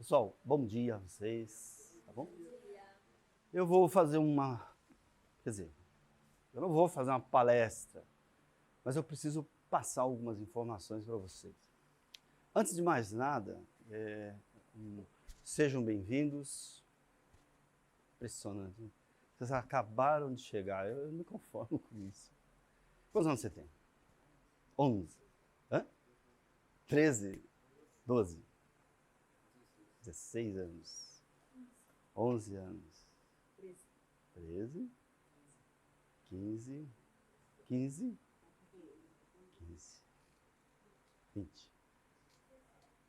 Pessoal, bom dia a vocês, tá bom? Eu vou fazer eu não vou fazer uma palestra, mas eu preciso passar algumas informações para vocês. Antes de mais nada, sejam bem-vindos. Impressionante. Vocês acabaram de chegar, eu não me conformo com isso. Quantos anos você tem? 11? 13? 12? 16 anos, 11 anos, 13, 15, 20,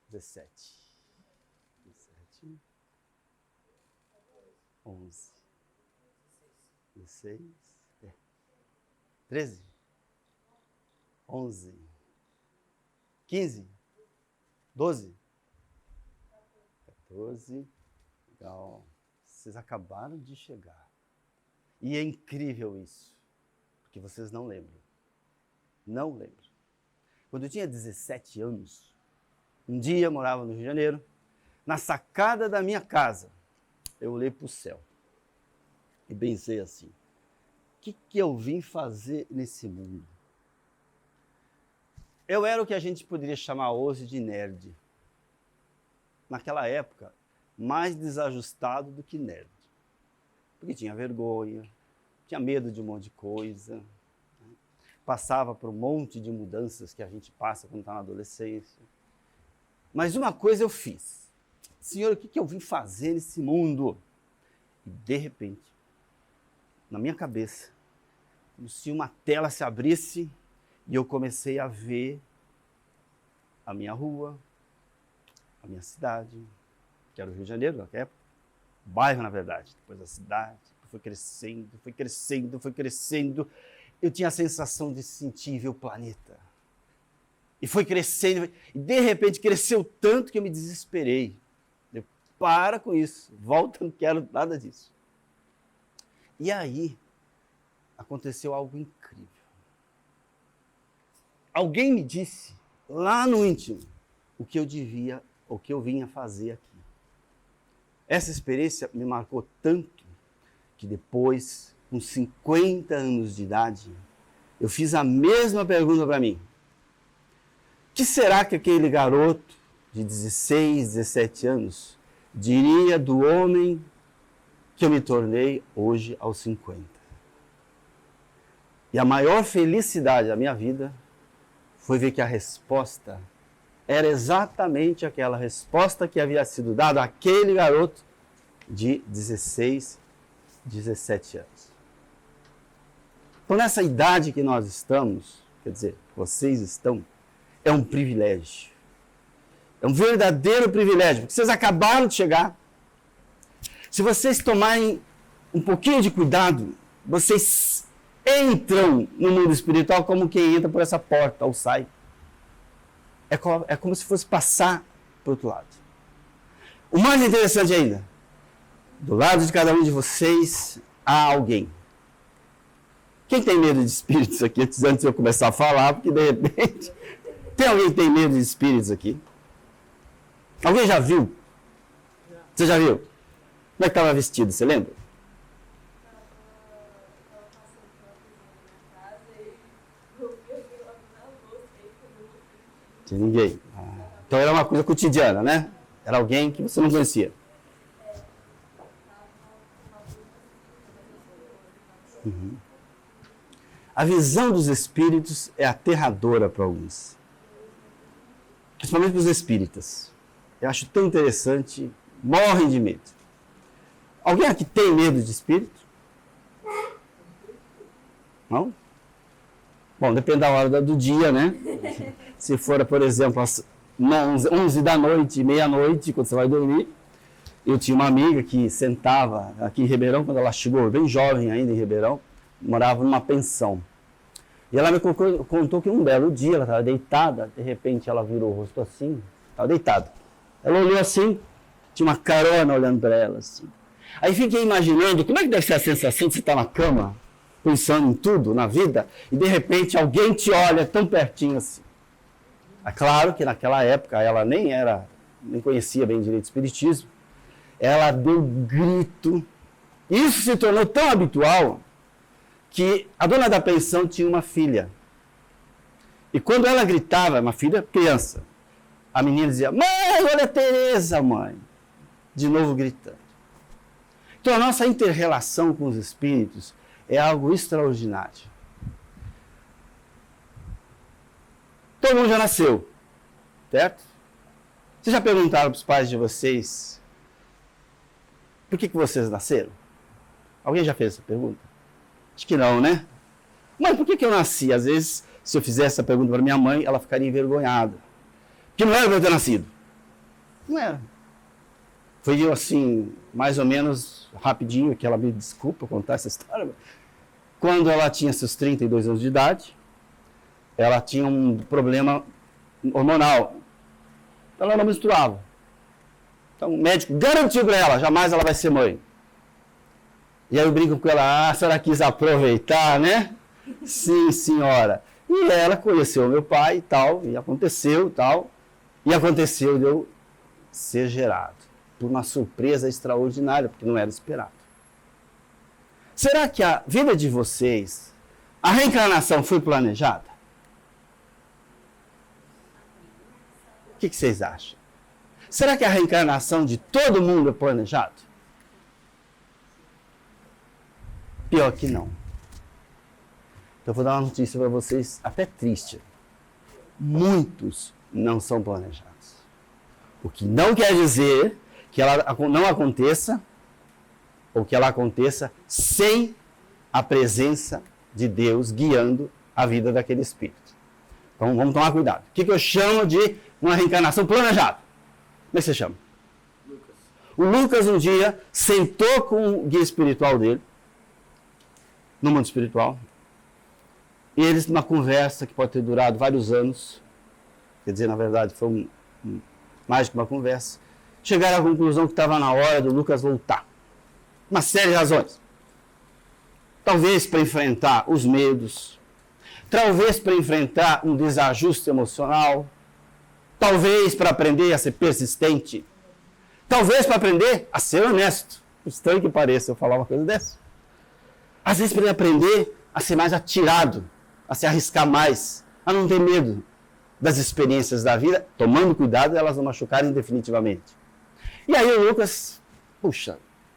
17, 11, 16, 13, 11, 15, 12, 14, legal. Vocês acabaram de chegar. E é incrível isso, porque vocês não lembram. Não lembram. Quando eu tinha 17 anos, um dia eu morava no Rio de Janeiro, na sacada da minha casa, eu olhei para o céu e pensei assim, o que eu vim fazer nesse mundo? Eu era o que a gente poderia chamar hoje de nerd. Naquela época, mais desajustado do que nerd. Porque tinha vergonha, tinha medo de um monte de coisa, passava por um monte de mudanças que a gente passa quando está na adolescência. Mas uma coisa eu fiz. Senhor, o que eu vim fazer nesse mundo? E de repente, na minha cabeça, como se uma tela se abrisse e eu comecei a ver a minha rua, a minha cidade, que era o Rio de Janeiro naquela época, bairro na verdade, depois a cidade, foi crescendo, eu tinha a sensação de sentir ver o planeta. E foi crescendo, e de repente cresceu tanto que eu me desesperei. Eu, para com isso, volta, não quero nada disso. E aí, aconteceu algo incrível. Alguém me disse, lá no íntimo, o que eu vinha fazer aqui. Essa experiência me marcou tanto que depois, com 50 anos de idade, eu fiz a mesma pergunta para mim. O que será que aquele garoto de 16, 17 anos diria do homem que eu me tornei hoje aos 50? E a maior felicidade da minha vida foi ver que a resposta era exatamente aquela resposta que havia sido dada àquele garoto de 16, 17 anos. Então, nessa idade que nós estamos, quer dizer, vocês estão, é um privilégio. É um verdadeiro privilégio, porque vocês acabaram de chegar. Se vocês tomarem um pouquinho de cuidado, vocês entram no mundo espiritual como quem entra por essa porta ou sai. É como se fosse passar para o outro lado. O mais interessante ainda, do lado de cada um de vocês há alguém. Quem tem medo de espíritos aqui, antes de eu começar a falar, porque de repente, tem alguém que tem medo de espíritos aqui? Alguém já viu? Você já viu? Como é que estava vestido, você lembra? Tinha ninguém. Então era uma coisa cotidiana, né? Era alguém que você não conhecia. Uhum. A visão dos espíritos é aterradora para alguns. Principalmente para os espíritas. Eu acho tão interessante, morrem de medo. Alguém aqui tem medo de espírito? Não? Bom, depende da hora do dia, né? Se for, por exemplo, às 11 da noite, meia-noite, quando você vai dormir. Eu tinha uma amiga que sentava aqui em Ribeirão, quando ela chegou, bem jovem ainda em Ribeirão, morava numa pensão. E ela me contou que um belo dia ela estava deitada, de repente ela virou o rosto assim, estava deitada. Ela olhou assim, tinha uma carona olhando para ela assim. Aí fiquei imaginando como é que deve ser a sensação de você estar na cama, pensando em tudo, na vida, e de repente alguém te olha tão pertinho assim. É claro que naquela época ela nem era nem conhecia bem direito o espiritismo, ela deu um grito. Isso se tornou tão habitual que a dona da pensão tinha uma filha. E quando ela gritava, uma filha criança, a menina dizia, mãe, olha a Tereza, mãe. De novo gritando. Então a nossa inter-relação com os espíritos é algo extraordinário. Todo mundo já nasceu, certo? Vocês já perguntaram para os pais de vocês por que vocês nasceram? Alguém já fez essa pergunta? Acho que não, né? Mãe, por que eu nasci? Às vezes, se eu fizesse essa pergunta para minha mãe, ela ficaria envergonhada. Porque não era para eu ter nascido. Não era. Foi assim, mais ou menos rapidinho, que ela me desculpa contar essa história. Quando ela tinha seus 32 anos de idade, ela tinha um problema hormonal. Ela não menstruava. Então o médico garantiu para ela, jamais ela vai ser mãe. E aí eu brinco com ela, a senhora quis aproveitar, né? Sim, senhora. E ela conheceu meu pai e tal, e aconteceu tal. E aconteceu de eu ser gerado. Por uma surpresa extraordinária, porque não era esperado. Será que a vida de vocês, a reencarnação foi planejada? O que vocês acham? Será que a reencarnação de todo mundo é planejado? Pior que não. Então eu vou dar uma notícia para vocês, até triste. Muitos não são planejados. O que não quer dizer que ela não aconteça, ou que ela aconteça sem a presença de Deus guiando a vida daquele espírito. Então vamos tomar cuidado. O que eu chamo de uma reencarnação planejada? Como é que você chama? Lucas. O Lucas um dia sentou com o guia espiritual dele, no mundo espiritual, e eles numa conversa que pode ter durado vários anos, quer dizer, na verdade foi mais que uma conversa, chegaram à conclusão que estava na hora do Lucas voltar. Uma série de razões. Talvez para enfrentar os medos, talvez para enfrentar um desajuste emocional, talvez para aprender a ser persistente, talvez para aprender a ser honesto. Estranho que pareça eu falar uma coisa dessa. Às vezes para ele aprender a ser mais atirado, a se arriscar mais, a não ter medo das experiências da vida, tomando cuidado elas não machucarem definitivamente. E aí o Lucas,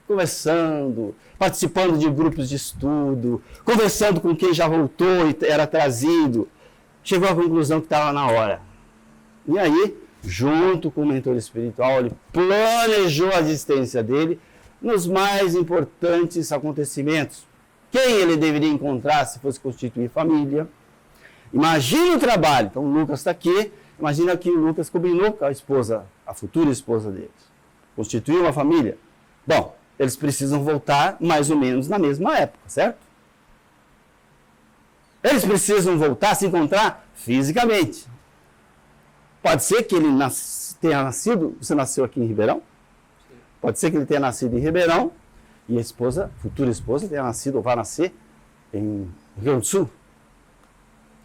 conversando, participando de grupos de estudo, conversando com quem já voltou e era trazido, chegou à conclusão que estava na hora. E aí, junto com o mentor espiritual, ele planejou a existência dele nos mais importantes acontecimentos. Quem ele deveria encontrar se fosse constituir família. Imagina o trabalho. Então o Lucas está aqui, imagina que o Lucas combinou com a esposa, a futura esposa dele. Constituir uma família. Bom, eles precisam voltar mais ou menos na mesma época, certo? Eles precisam voltar a se encontrar fisicamente. Pode ser que ele tenha nascido, você nasceu aqui em Ribeirão? Pode ser que ele tenha nascido em Ribeirão e a esposa, futura esposa, tenha nascido ou vá nascer em Rio Grande do Sul.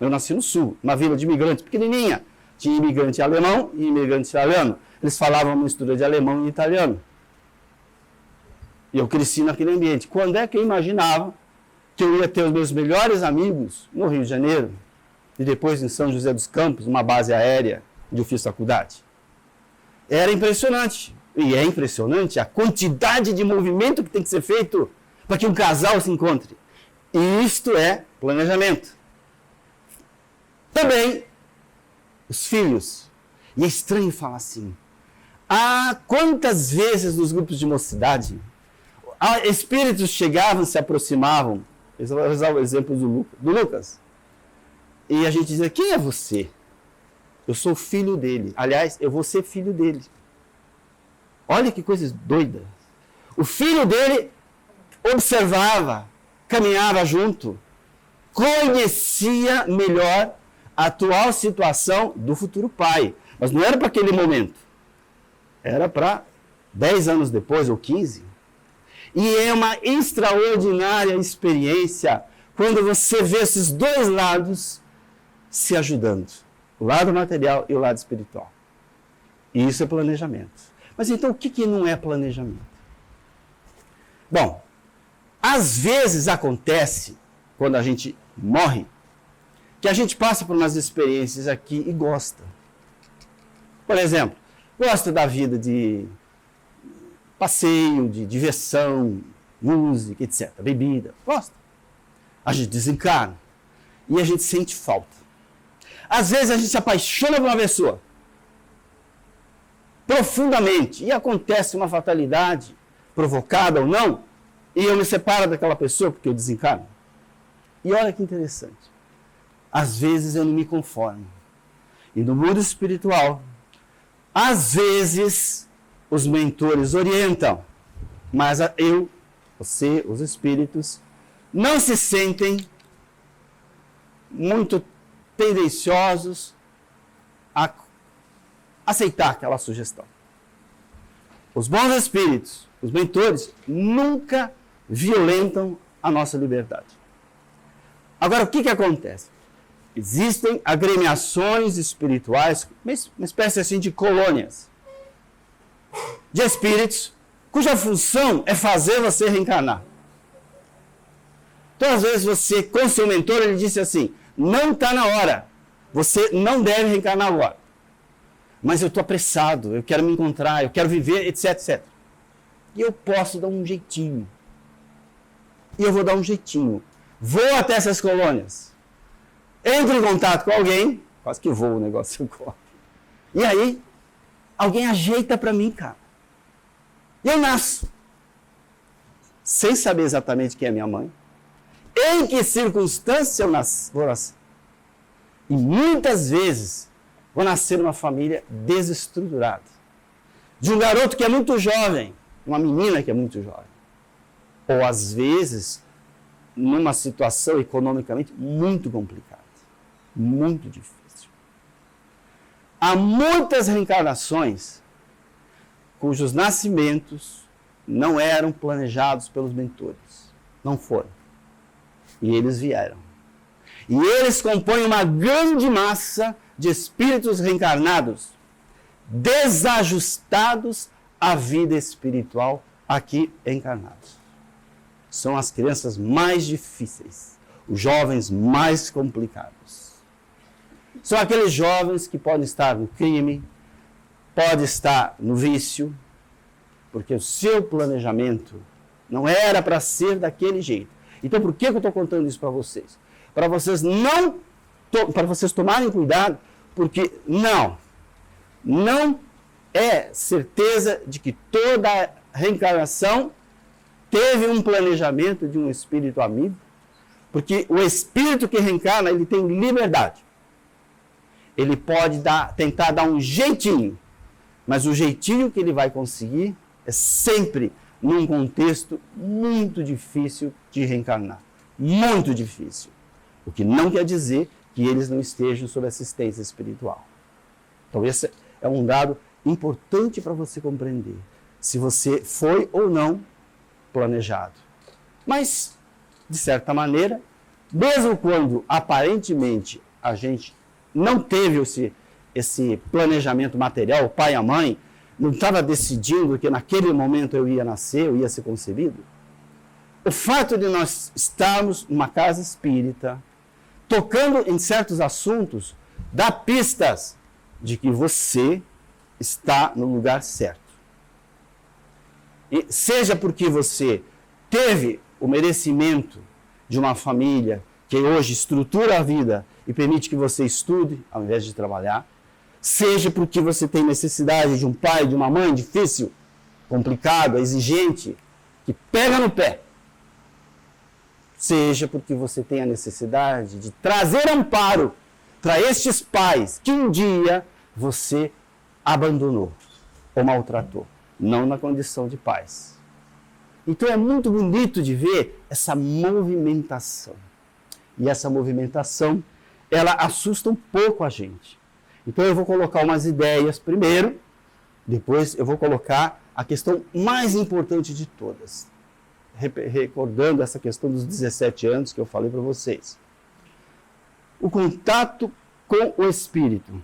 Eu nasci no Sul, uma vila de imigrantes pequenininha. Tinha imigrante alemão e imigrante italiano. Eles falavam uma mistura de alemão e italiano. E eu cresci naquele ambiente. Quando é que eu imaginava que eu ia ter os meus melhores amigos no Rio de Janeiro e depois em São José dos Campos, uma base aérea onde eu fiz faculdade? Era impressionante. E é impressionante a quantidade de movimento que tem que ser feito para que um casal se encontre. E isto é planejamento. Também os filhos. E é estranho falar assim. Quantas vezes nos grupos de mocidade espíritos chegavam, se aproximavam. Eu vou usar o exemplo do Lucas. E a gente dizia, quem é você? Eu sou filho dele. Aliás, eu vou ser filho dele. Olha que coisa doida. O filho dele observava, caminhava junto, conhecia melhor a atual situação do futuro pai. Mas não era para aquele momento. Era para 10 anos depois, ou 15. E é uma extraordinária experiência quando você vê esses dois lados se ajudando. O lado material e o lado espiritual. Isso é planejamento. Mas então o que não é planejamento? Bom, às vezes acontece, quando a gente morre, que a gente passa por umas experiências aqui e gosta. Por exemplo, gosta da vida de passeio, de diversão, música, etc. Bebida, gosta. A gente desencarna e a gente sente falta. Às vezes a gente se apaixona por uma pessoa profundamente e acontece uma fatalidade, provocada ou não, e eu me separo daquela pessoa porque eu desencarno. E olha que interessante. Às vezes eu não me conformo. E no mundo espiritual, às vezes os mentores orientam, mas eu, você, os espíritos, não se sentem muito tendenciosos a aceitar aquela sugestão. Os bons espíritos, os mentores, nunca violentam a nossa liberdade. Agora, o que acontece? Existem agremiações espirituais, uma espécie assim de colônias de espíritos cuja função é fazer você reencarnar. Então, às vezes, você, com seu mentor, ele disse assim, não está na hora, você não deve reencarnar agora. Mas eu estou apressado, eu quero me encontrar, eu quero viver, etc, etc. E eu posso dar um jeitinho. E eu vou dar um jeitinho. Vou até essas colônias. Entro em contato com alguém, quase que voa o negócio. E aí, alguém ajeita para mim, cara. E eu nasço. Sem saber exatamente quem é minha mãe. Em que circunstância eu vou nascer. E muitas vezes vou nascer numa família desestruturada. De um garoto que é muito jovem, uma menina que é muito jovem. Ou às vezes, numa situação economicamente muito complicada. Muito difícil. Há muitas reencarnações cujos nascimentos não eram planejados pelos mentores. Não foram. E eles vieram. E eles compõem uma grande massa de espíritos reencarnados, desajustados à vida espiritual aqui encarnados. São as crianças mais difíceis, os jovens mais complicados. São aqueles jovens que podem estar no crime, podem estar no vício, porque o seu planejamento não era para ser daquele jeito. Então, por que eu estou contando isso para vocês? Para vocês para vocês tomarem cuidado, porque não é certeza de que toda reencarnação teve um planejamento de um espírito amigo, porque o espírito que reencarna, ele tem liberdade. Ele pode tentar dar um jeitinho, mas o jeitinho que ele vai conseguir é sempre num contexto muito difícil de reencarnar. Muito difícil. O que não quer dizer que eles não estejam sob assistência espiritual. Então esse é um dado importante para você compreender. Se você foi ou não planejado. Mas, de certa maneira, mesmo quando aparentemente a gente não teve esse planejamento material, o pai e a mãe não estava decidindo que naquele momento eu ia nascer, eu ia ser concebido, o fato de nós estarmos numa casa espírita, tocando em certos assuntos, dá pistas de que você está no lugar certo. E seja porque você teve o merecimento de uma família que hoje estrutura a vida e permite que você estude ao invés de trabalhar, seja porque você tem necessidade de um pai, de uma mãe difícil, complicado, exigente, que pega no pé, seja porque você tem a necessidade de trazer amparo para estes pais que um dia você abandonou ou maltratou, não na condição de pais. Então é muito bonito de ver essa movimentação. E essa movimentação, ela assusta um pouco a gente. Então eu vou colocar umas ideias primeiro, depois eu vou colocar a questão mais importante de todas. Recordando essa questão dos 17 anos que eu falei para vocês. O contato com o espírito.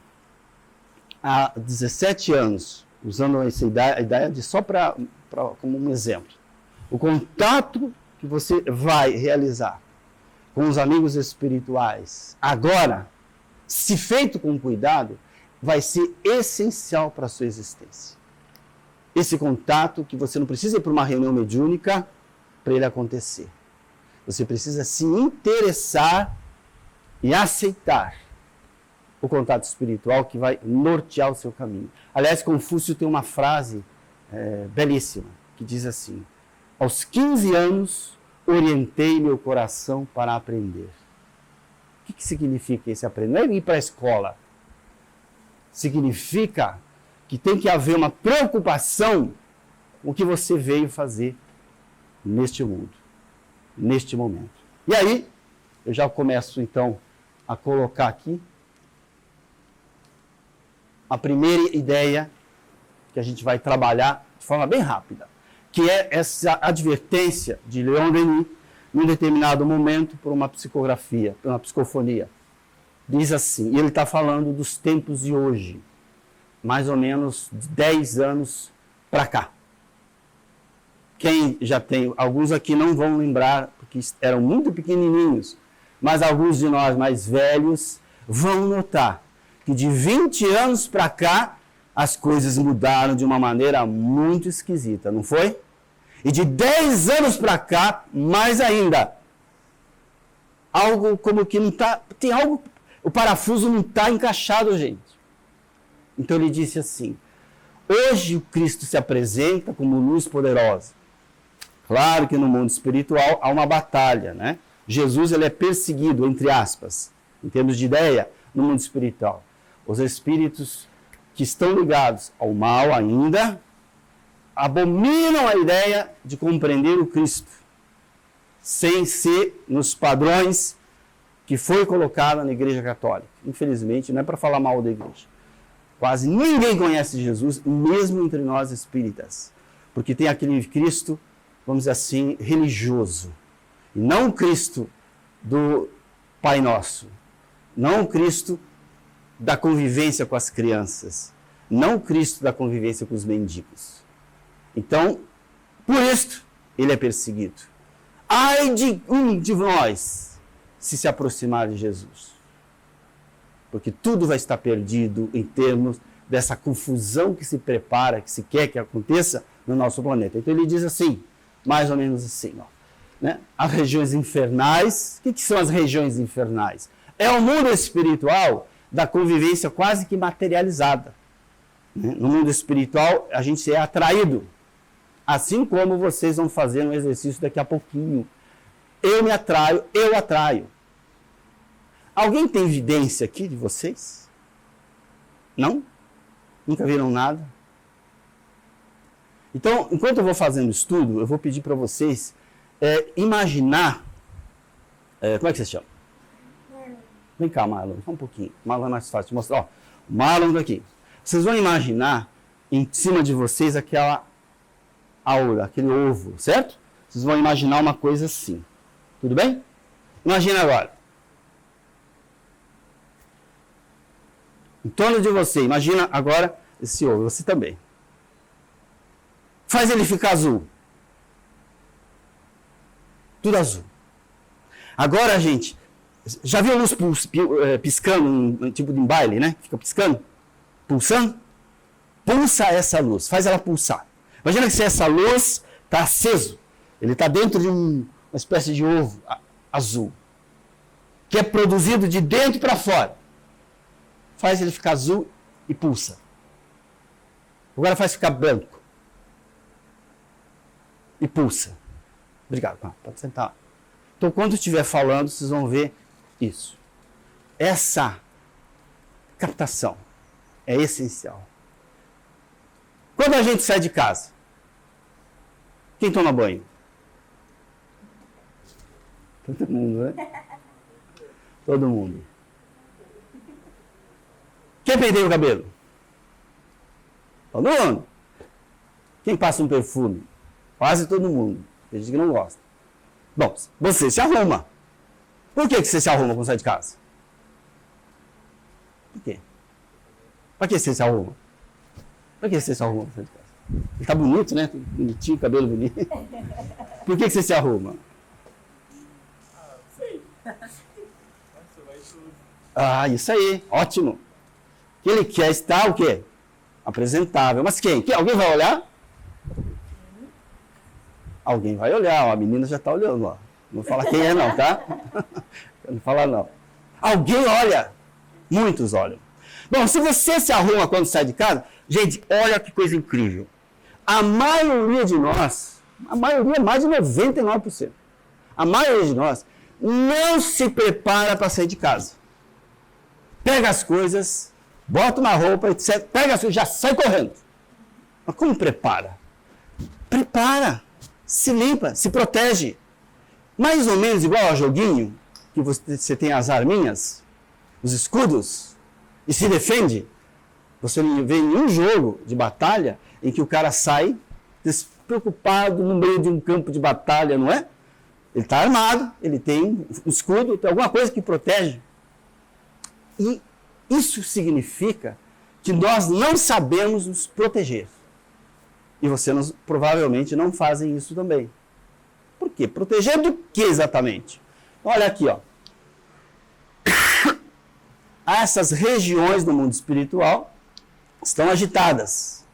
há 17 anos, usando essa ideia de só como um exemplo, o contato que você vai realizar com os amigos espirituais, agora, se feito com cuidado, vai ser essencial para a sua existência. Esse contato que você não precisa ir para uma reunião mediúnica para ele acontecer. Você precisa se interessar e aceitar o contato espiritual que vai nortear o seu caminho. Aliás, Confúcio tem uma frase belíssima, que diz assim: aos 15 anos, orientei meu coração para aprender. O que significa esse aprender? Não é ir para a escola. Significa que tem que haver uma preocupação com o que você veio fazer neste mundo, neste momento. E aí, eu já começo então a colocar aqui a primeira ideia que a gente vai trabalhar de forma bem rápida, que é essa advertência de Leon Denis, num determinado momento, por uma psicografia, por uma psicofonia. Diz assim, e ele está falando dos tempos de hoje, mais ou menos 10 anos para cá. Quem já tem, alguns aqui não vão lembrar, porque eram muito pequenininhos, mas alguns de nós mais velhos vão notar que de 20 anos para cá, as coisas mudaram de uma maneira muito esquisita, não foi? E de 10 anos para cá, mais ainda. Algo como que não está... Tem algo... O parafuso não está encaixado, gente. Então ele disse assim, hoje o Cristo se apresenta como luz poderosa. Claro que no mundo espiritual há uma batalha, né? Jesus ele é perseguido, entre aspas, em termos de ideia, no mundo espiritual. Os espíritos que estão ligados ao mal ainda abominam a ideia de compreender o Cristo, sem ser nos padrões que foi colocado na Igreja Católica. Infelizmente, não é para falar mal da Igreja. Quase ninguém conhece Jesus, mesmo entre nós espíritas, porque tem aquele Cristo, vamos dizer assim, religioso, e não o Cristo do Pai Nosso, não o Cristo da convivência com as crianças, não o Cristo da convivência com os mendigos. Então, por isso, ele é perseguido. Ai de um de nós se aproximar de Jesus. Porque tudo vai estar perdido em termos dessa confusão que se prepara, que se quer que aconteça no nosso planeta. Então ele diz assim, mais ou menos assim, ó, né? As regiões infernais, o que são as regiões infernais? É o mundo espiritual da convivência quase que materializada. Né? No mundo espiritual, a gente é atraído. Assim como vocês vão fazer um exercício daqui a pouquinho. Eu me atraio, eu atraio. Alguém tem evidência aqui de vocês? Não? Nunca viram nada? Então, enquanto eu vou fazendo o estudo, eu vou pedir para vocês imaginar... como é que você chama? Vem cá, Marlon, só um pouquinho. Marlon é mais fácil de mostrar. Ó, o Marlon tá aqui. Vocês vão imaginar em cima de vocês aquela aura, aquele ovo, certo? Vocês vão imaginar uma coisa assim. Tudo bem? Imagina agora. Em torno de você, imagina agora esse ovo, você também. Faz ele ficar azul. Tudo azul. Agora, gente, já viu a luz piscando, um tipo de baile, né? Fica piscando, pulsando. Pulsa essa luz, faz ela pulsar. Imagina que se essa luz está aceso, ele está dentro de uma espécie de ovo azul, que é produzido de dentro para fora. Faz ele ficar azul e pulsa. Agora faz ficar branco. E pulsa. Obrigado, pode sentar. Então, quando estiver falando, vocês vão ver isso. Essa captação é essencial. Quando a gente sai de casa, quem toma banho? Todo mundo, né? Todo mundo. Quem penteia o cabelo? Todo mundo. Quem passa um perfume? Quase todo mundo. Tem gente que não gosta. Bom, você se arruma. Por que você se arruma quando sai de casa? Por quê? Para que você se arruma? Para que você se arruma? Ele está bonito, né? Bonitinho, cabelo bonito. Por que você se arruma? Sei. Isso aí, ótimo. Que ele quer estar o quê? Apresentável. Mas quem? Alguém vai olhar? Alguém vai olhar, a menina já está olhando, ó. Não fala quem é não, tá? Não fala não. Alguém olha. Muitos olham. Bom, se você se arruma quando sai de casa, gente, olha que coisa incrível. A maioria de nós, a maioria, mais de 99%, a maioria de nós não se prepara para sair de casa. Pega as coisas, bota uma roupa, etc. Pega as coisas, já sai correndo. Mas como prepara? Prepara, se limpa, se protege. Mais ou menos igual ao joguinho, que você tem as arminhas, os escudos, e se defende. Você não vê nenhum jogo de batalha em que o cara sai despreocupado no meio de um campo de batalha, não é? Ele está armado, ele tem um escudo, tem alguma coisa que protege. E isso significa que nós não sabemos nos proteger. E vocês provavelmente não fazem isso também. Por quê? Proteger do que exatamente? Olha aqui, ó. Essas regiões do mundo espiritual estão agitadas.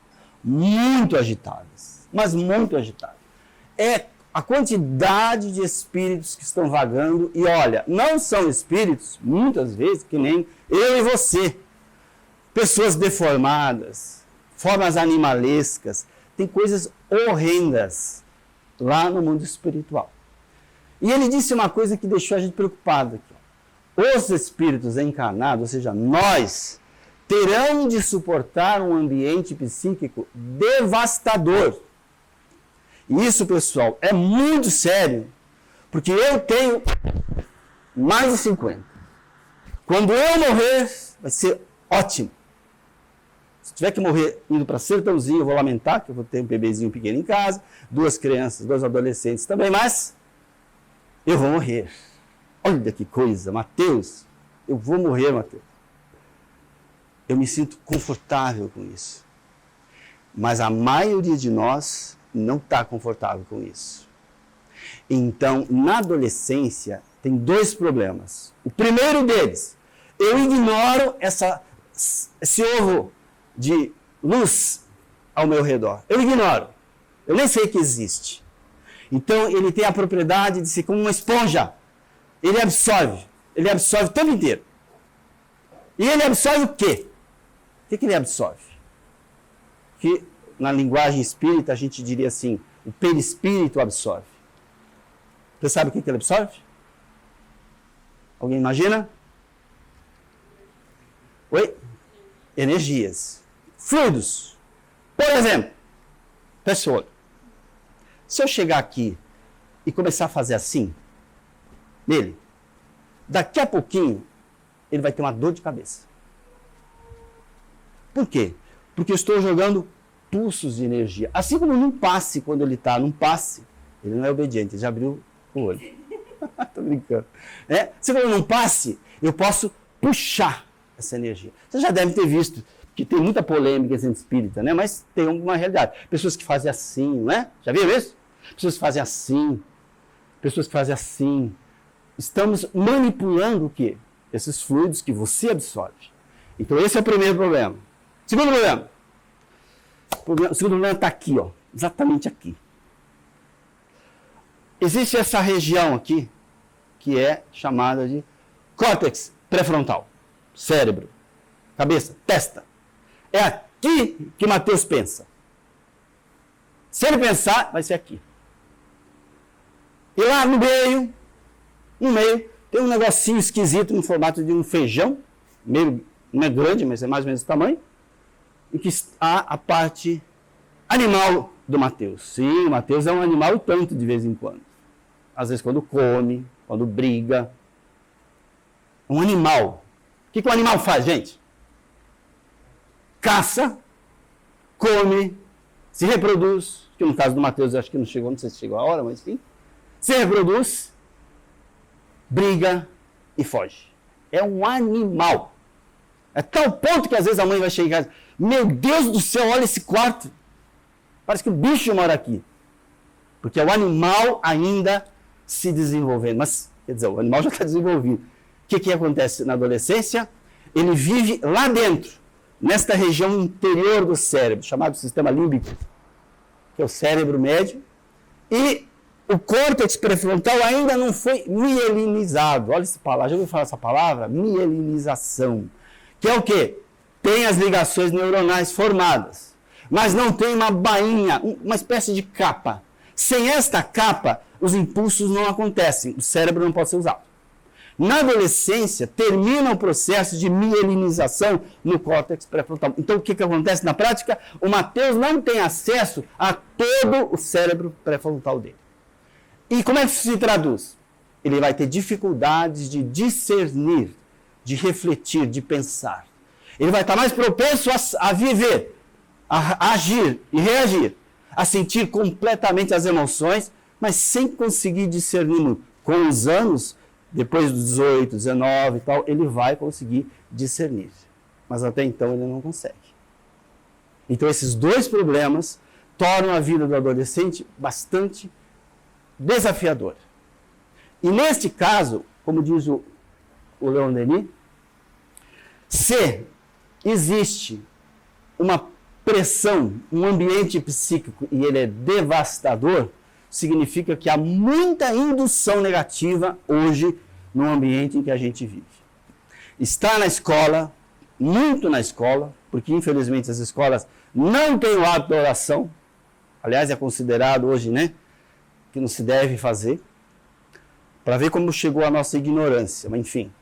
Muito agitadas. Mas muito agitadas. É a quantidade de espíritos que estão vagando. E olha, não são espíritos, muitas vezes, que nem eu e você. Pessoas deformadas, formas animalescas. Tem coisas horrendas lá no mundo espiritual. E ele disse uma coisa que deixou a gente preocupado aqui. Os espíritos encarnados, ou seja, nós, terão de suportar um ambiente psíquico devastador. E isso, pessoal, é muito sério, porque eu tenho mais de 50. Quando eu morrer, vai ser ótimo. Se tiver que morrer indo para Sertãozinho, eu vou lamentar, que eu vou ter um bebezinho pequeno em casa, 2 crianças, 2 adolescentes também, mas eu vou morrer. Olha que coisa, Mateus, eu vou morrer, Mateus. Eu me sinto confortável com isso. Mas a maioria de nós não está confortável com isso. Então, na adolescência, tem 2 problemas. O primeiro deles, eu ignoro esse ovo de luz ao meu redor. Eu ignoro. Eu nem sei que existe. Então, ele tem a propriedade de ser como uma esponja. Ele absorve o tempo inteiro. E ele absorve o quê? O que ele absorve? Que na linguagem espírita a gente diria assim, o perispírito absorve. Você sabe o que ele absorve? Alguém imagina? Oi? Energias. Fluidos. Por exemplo, fecha o olho. Se eu chegar aqui e começar a fazer assim, nele, daqui a pouquinho, ele vai ter uma dor de cabeça. Por quê? Porque eu estou jogando pulsos de energia. Assim como num passe, quando ele está num passe, ele não é obediente, ele já abriu o olho. Estou brincando. Se eu num passe, eu posso puxar essa energia. Você já deve ter visto que tem muita polêmica entre espírita, né? Mas tem uma realidade. Pessoas que fazem assim, não é? Já viram isso? Pessoas que fazem assim. Pessoas que fazem assim. Estamos manipulando o quê? Esses fluidos que você absorve. Então esse é o primeiro problema. Segundo problema. O segundo problema está aqui, ó, exatamente aqui. Existe essa região aqui, que é chamada de córtex pré-frontal. Cérebro, cabeça, testa. É aqui que Mateus pensa. Se ele pensar, vai ser aqui. E lá no meio, tem um negocinho esquisito no formato de um feijão, meio, não é grande, mas é mais ou menos o tamanho, em que há a parte animal do Mateus. Sim, o Mateus é um animal tanto de vez em quando. Às vezes quando come, quando briga. Um animal. O que o animal faz, gente? Caça, come, se reproduz, que no caso do Mateus eu acho que não chegou, não sei se chegou a hora, mas enfim. Se reproduz, briga e foge. É um animal. É tal ponto que às vezes a mãe vai chegar em casa, meu Deus do céu, olha esse quarto. Parece que o bicho mora aqui. Porque é o animal ainda se desenvolvendo. Mas, quer dizer, o animal já está desenvolvido. O que acontece na adolescência? Ele vive lá dentro, nesta região interior do cérebro, chamado sistema límbico, que é o cérebro médio, e o córtex pré-frontal ainda não foi mielinizado. Olha essa palavra, já ouviu falar essa palavra? Mielinização. Que é o quê? Tem as ligações neuronais formadas, mas não tem uma bainha, uma espécie de capa. Sem esta capa, os impulsos não acontecem, o cérebro não pode ser usado. Na adolescência, termina o processo de mielinização no córtex pré-frontal. Então, o que acontece na prática? O Mateus não tem acesso a todo o cérebro pré-frontal dele. E como é que isso se traduz? Ele vai ter dificuldades de discernir, de refletir, de pensar. Ele vai estar mais propenso a viver, a agir e reagir, a sentir completamente as emoções, mas sem conseguir discernir muito. Com os anos, depois dos 18, 19 e tal, ele vai conseguir discernir. Mas até então ele não consegue. Então esses dois problemas tornam a vida do adolescente bastante desafiadora. E neste caso, como diz o Leon Denis, se existe uma pressão, um ambiente psíquico e ele é devastador, significa que há muita indução negativa hoje no ambiente em que a gente vive. Está na escola, muito na escola, porque infelizmente as escolas não têm o hábito da oração, aliás é considerado hoje, né, que não se deve fazer, para ver como chegou a nossa ignorância, mas enfim,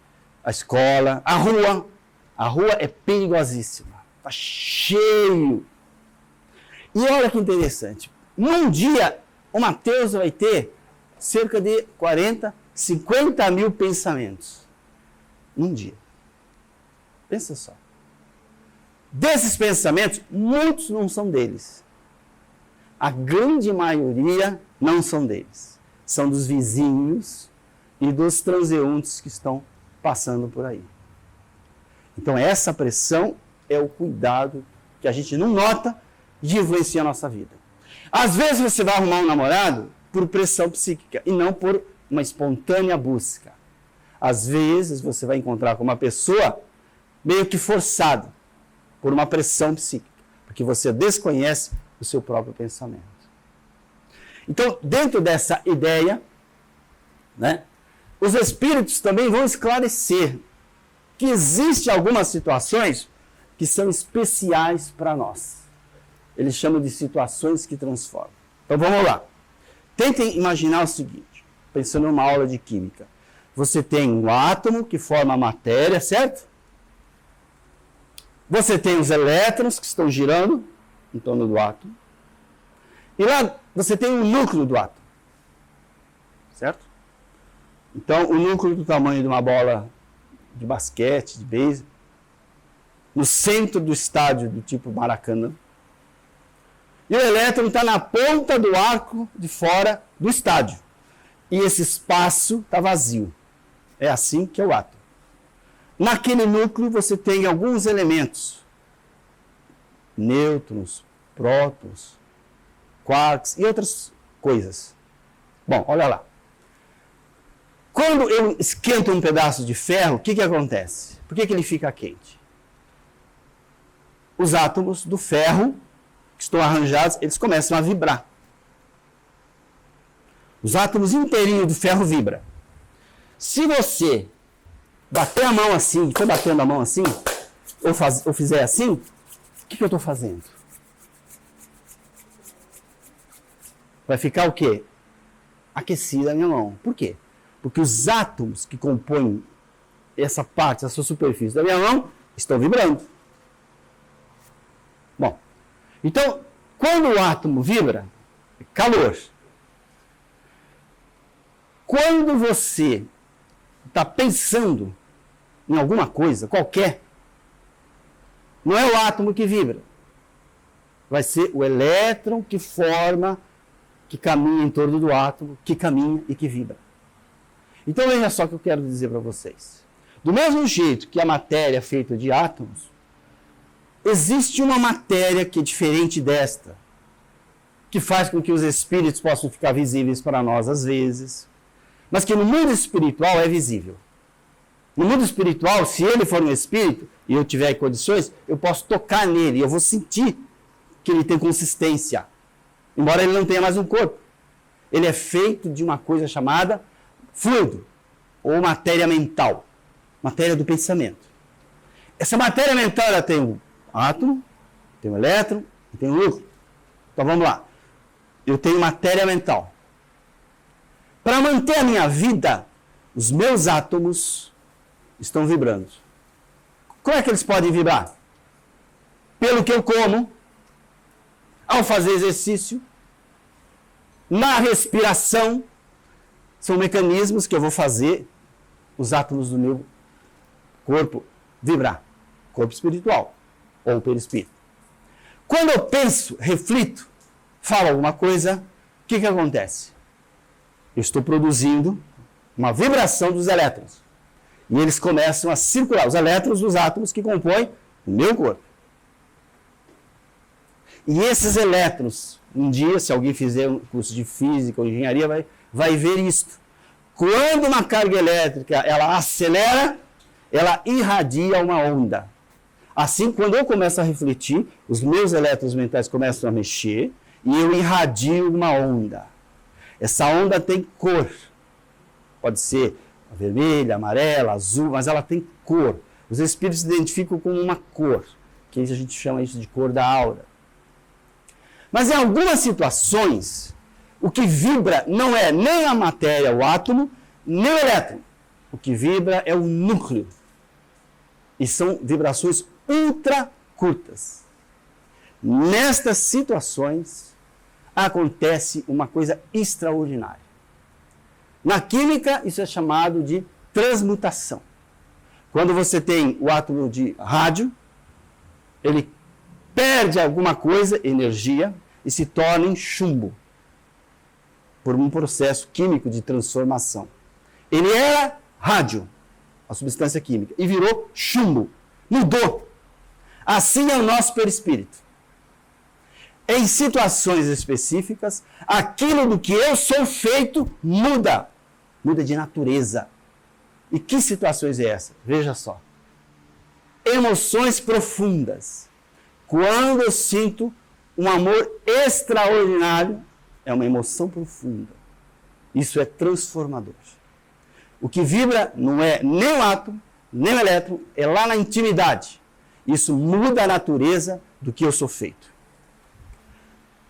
a escola, a rua é perigosíssima, está cheio. E olha que interessante, num dia o Mateus vai ter cerca de 40, 50 mil pensamentos. Num dia. Pensa só. Desses pensamentos, muitos não são deles. A grande maioria não são deles. São dos vizinhos e dos transeuntes que estão passando por aí. Então essa pressão é o cuidado que a gente não nota de influenciar a nossa vida. Às vezes você vai arrumar um namorado por pressão psíquica e não por uma espontânea busca. Às vezes você vai encontrar com uma pessoa meio que forçada por uma pressão psíquica, porque você desconhece o seu próprio pensamento. Então, dentro dessa ideia, né, os espíritos também vão esclarecer que existem algumas situações que são especiais para nós. Eles chamam de situações que transformam. Então vamos lá. Tentem imaginar o seguinte, pensando numa aula de química. Você tem um átomo que forma a matéria, certo? Você tem os elétrons que estão girando em torno do átomo. E lá você tem o núcleo do átomo. Certo? Então, o núcleo do tamanho de uma bola de basquete, de beisebol, no centro do estádio do tipo Maracanã. E o elétron está na ponta do arco de fora do estádio. E esse espaço está vazio. É assim que é o átomo. Naquele núcleo você tem alguns elementos. Nêutrons, prótons, quarks e outras coisas. Bom, olha lá. Quando eu esquento um pedaço de ferro, o que acontece? Por que ele fica quente? Os átomos do ferro que estão arranjados, eles começam a vibrar. Os átomos inteirinhos do ferro vibram. Se você bater a mão assim, for batendo a mão assim, ou fizer assim, o que eu estou fazendo? Vai ficar o quê? Aquecida a minha mão. Por quê? Porque os átomos que compõem essa parte, essa superfície da minha mão, estão vibrando. Bom, então, quando o átomo vibra, é calor. Quando você está pensando em alguma coisa, qualquer, não é o átomo que vibra. Vai ser o elétron que forma, que caminha em torno do átomo, que caminha e que vibra. Então veja só o que eu quero dizer para vocês. Do mesmo jeito que a matéria é feita de átomos, existe uma matéria que é diferente desta, que faz com que os espíritos possam ficar visíveis para nós às vezes, mas que no mundo espiritual é visível. No mundo espiritual, se ele for um espírito e eu tiver condições, eu posso tocar nele, eu vou sentir que ele tem consistência, embora ele não tenha mais um corpo. Ele é feito de uma coisa chamada fluido, ou matéria mental, matéria do pensamento. Essa matéria mental ela tem um átomo, tem um elétron e tem um núcleo. Então vamos lá. Eu tenho matéria mental. Para manter a minha vida, os meus átomos estão vibrando. Como é que eles podem vibrar? Pelo que eu como, ao fazer exercício, na respiração, são mecanismos que eu vou fazer os átomos do meu corpo vibrar. Corpo espiritual ou perispírito. Quando eu penso, reflito, falo alguma coisa, o que acontece? Eu estou produzindo uma vibração dos elétrons. E eles começam a circular, os elétrons dos átomos que compõem o meu corpo. E esses elétrons, um dia, se alguém fizer um curso de física ou engenharia, vai ver isto. Quando uma carga elétrica ela acelera, ela irradia uma onda. Assim, quando eu começo a refletir, os meus elétrons mentais começam a mexer e eu irradio uma onda. Essa onda tem cor. Pode ser vermelha, amarela, azul, mas ela tem cor. Os espíritos se identificam com uma cor, que a gente chama isso de cor da aura. Mas em algumas situações, o que vibra não é nem a matéria, o átomo, nem o elétron. O que vibra é o núcleo. E são vibrações ultra curtas. Nestas situações, acontece uma coisa extraordinária. Na química, isso é chamado de transmutação. Quando você tem o átomo de rádio, ele perde alguma coisa, energia, e se torna em chumbo, por um processo químico de transformação. Ele era rádio, a substância química, e virou chumbo, mudou. Assim é o nosso perispírito. Em situações específicas, aquilo do que eu sou feito muda. Muda de natureza. E que situações é essa? Veja só. Emoções profundas. Quando eu sinto um amor extraordinário, é uma emoção profunda. Isso é transformador. O que vibra não é nem o átomo, nem o elétron, é lá na intimidade. Isso muda a natureza do que eu sou feito.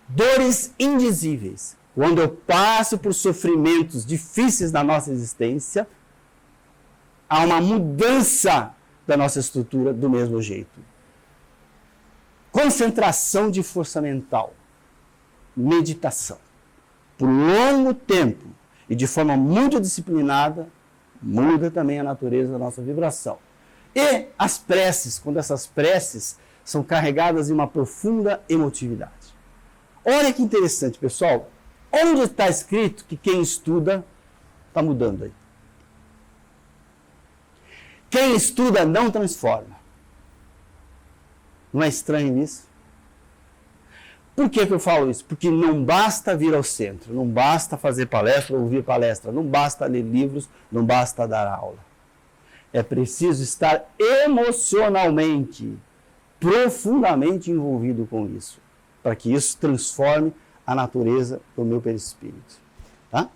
Dores indizíveis. Quando eu passo por sofrimentos difíceis na nossa existência, há uma mudança da nossa estrutura do mesmo jeito. Concentração de força mental. Meditação. Por longo tempo e de forma muito disciplinada, muda também a natureza da nossa vibração. E as preces, quando essas preces são carregadas de uma profunda emotividade. Olha que interessante, pessoal. Onde está escrito que quem estuda está mudando aí? Quem estuda não transforma. Não é estranho isso? Por que eu falo isso? Porque não basta vir ao centro, não basta fazer palestra ou ouvir palestra, não basta ler livros, não basta dar aula. É preciso estar emocionalmente, profundamente envolvido com isso, para que isso transforme a natureza do meu perispírito. Tá?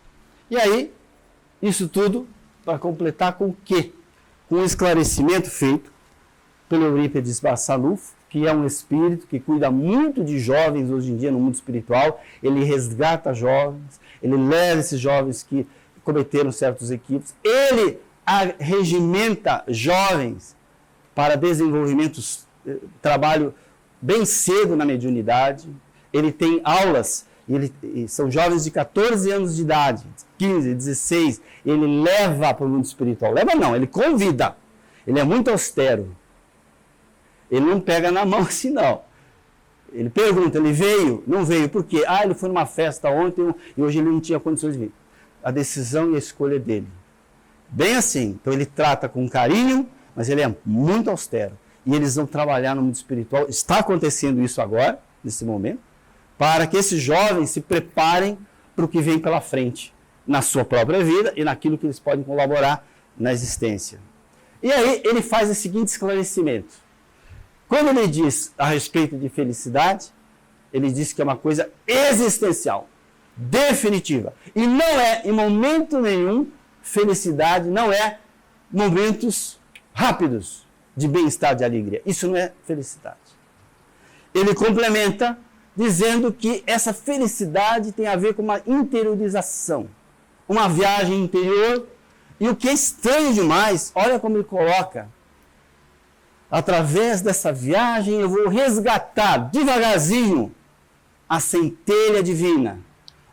E aí, isso tudo para completar com o quê? Com um esclarecimento feito pelo Eurípides Barçanufo, que é um espírito que cuida muito de jovens hoje em dia no mundo espiritual. Ele resgata jovens, ele leva esses jovens que cometeram certos equívocos, ele regimenta jovens para desenvolvimentos, trabalho bem cedo na mediunidade. Ele tem aulas, são jovens de 14 anos de idade, 15, 16, ele leva para o mundo espiritual. Leva não, ele convida. Ele é muito austero. Ele não pega na mão assim, não. Ele pergunta, ele veio? Não veio. Por quê? Ele foi numa festa ontem e hoje ele não tinha condições de vir. A decisão e a escolha é dele. Bem assim. Então ele trata com carinho, mas ele é muito austero. E eles vão trabalhar no mundo espiritual. Está acontecendo isso agora, nesse momento, para que esses jovens se preparem para o que vem pela frente, na sua própria vida e naquilo que eles podem colaborar na existência. E aí ele faz o seguinte esclarecimento. Quando ele diz a respeito de felicidade, ele diz que é uma coisa existencial, definitiva. E não é, em momento nenhum, felicidade, não é momentos rápidos de bem-estar, de alegria. Isso não é felicidade. Ele complementa dizendo que essa felicidade tem a ver com uma interiorização, uma viagem interior. E o que é estranho demais, olha como ele coloca, através dessa viagem eu vou resgatar devagarzinho a centelha divina,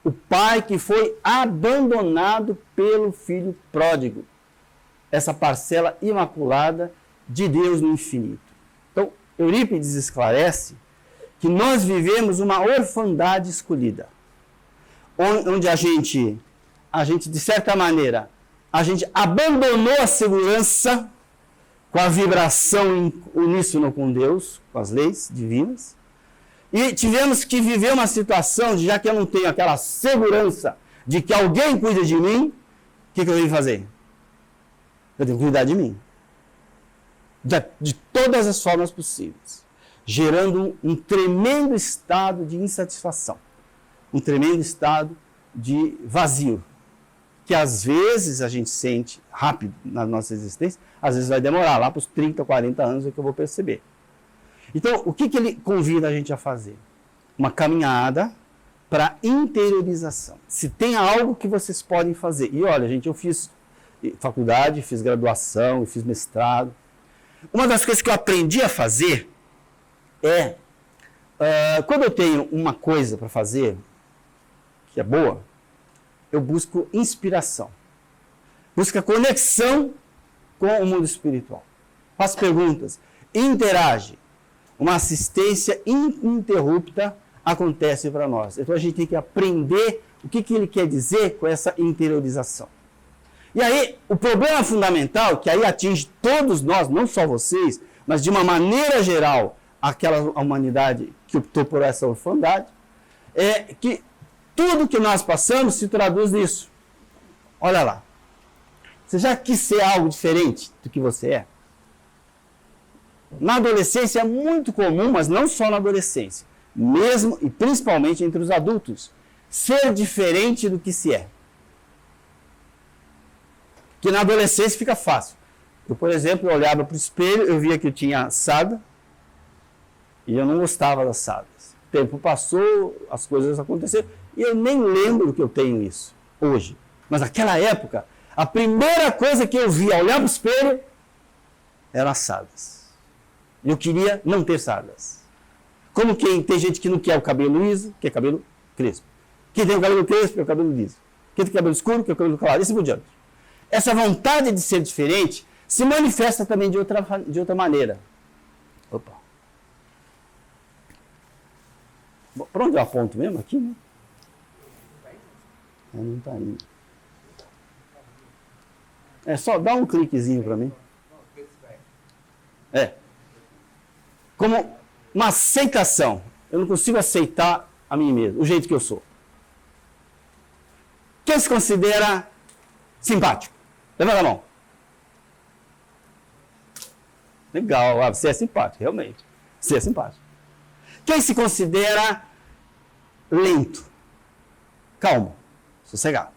o pai que foi abandonado pelo filho pródigo, essa parcela imaculada de Deus no infinito. Então, Eurípides esclarece que nós vivemos uma orfandade escolhida, onde a gente, de certa maneira, a gente abandonou a segurança com a vibração uníssona com Deus, com as leis divinas, e tivemos que viver uma situação de, já que eu não tenho aquela segurança de que alguém cuida de mim, o que eu tenho que fazer? Eu tenho que cuidar de mim. De todas as formas possíveis, gerando um tremendo estado de insatisfação, um tremendo estado de vazio, que às vezes a gente sente rápido na nossa existência, às vezes vai demorar, lá para os 30, 40 anos é que eu vou perceber. Então, o que ele convida a gente a fazer? Uma caminhada para interiorização. Se tem algo que vocês podem fazer, e olha, gente, eu fiz faculdade, fiz graduação, fiz mestrado. Uma das coisas que eu aprendi a fazer é, quando eu tenho uma coisa para fazer, que é boa, eu busco inspiração. Busco a conexão com o mundo espiritual. Faço perguntas, interage. Uma assistência ininterrupta acontece para nós. Então a gente tem que aprender o que ele quer dizer com essa interiorização. E aí, o problema fundamental, que aí atinge todos nós, não só vocês, mas de uma maneira geral, aquela humanidade que optou por essa orfandade, é que tudo que nós passamos se traduz nisso. Olha lá. Você já quis ser algo diferente do que você é? Na adolescência é muito comum, mas não só na adolescência, mesmo e principalmente entre os adultos, ser diferente do que se é. Que na adolescência fica fácil. Eu, por exemplo, eu olhava para o espelho, eu via que eu tinha sarda e eu não gostava das sardas. O tempo passou, as coisas aconteceram e eu nem lembro que eu tenho isso hoje. Mas naquela época, a primeira coisa que eu via ao olhar para o espelho eram as sardas. Eu queria não ter sardas. Como tem gente que não quer o cabelo liso, quer cabelo crespo. Quem tem o cabelo crespo, quer o cabelo liso. Quem tem cabelo escuro, quer o cabelo claro. E assim por diante. Essa vontade de ser diferente se manifesta também de outra maneira. Opa. Bom, para onde eu aponto mesmo? Aqui, né? Não está indo. É só dar um cliquezinho para mim. Como uma aceitação. Eu não consigo aceitar a mim mesmo, o jeito que eu sou. Quem se considera simpático? Levanta a mão. Legal, você é simpático, realmente. Você é simpático. Quem se considera lento? Calmo, sossegado.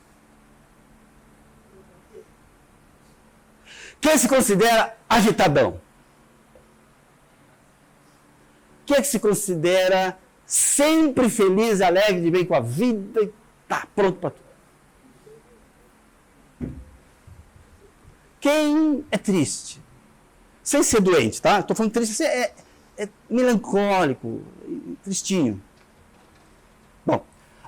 Quem se considera agitadão? Quem se considera sempre feliz, alegre, de bem com a vida e está pronto para tudo? Quem é triste? Sem ser doente, tá? Estou falando triste, você é melancólico, tristinho. Bom,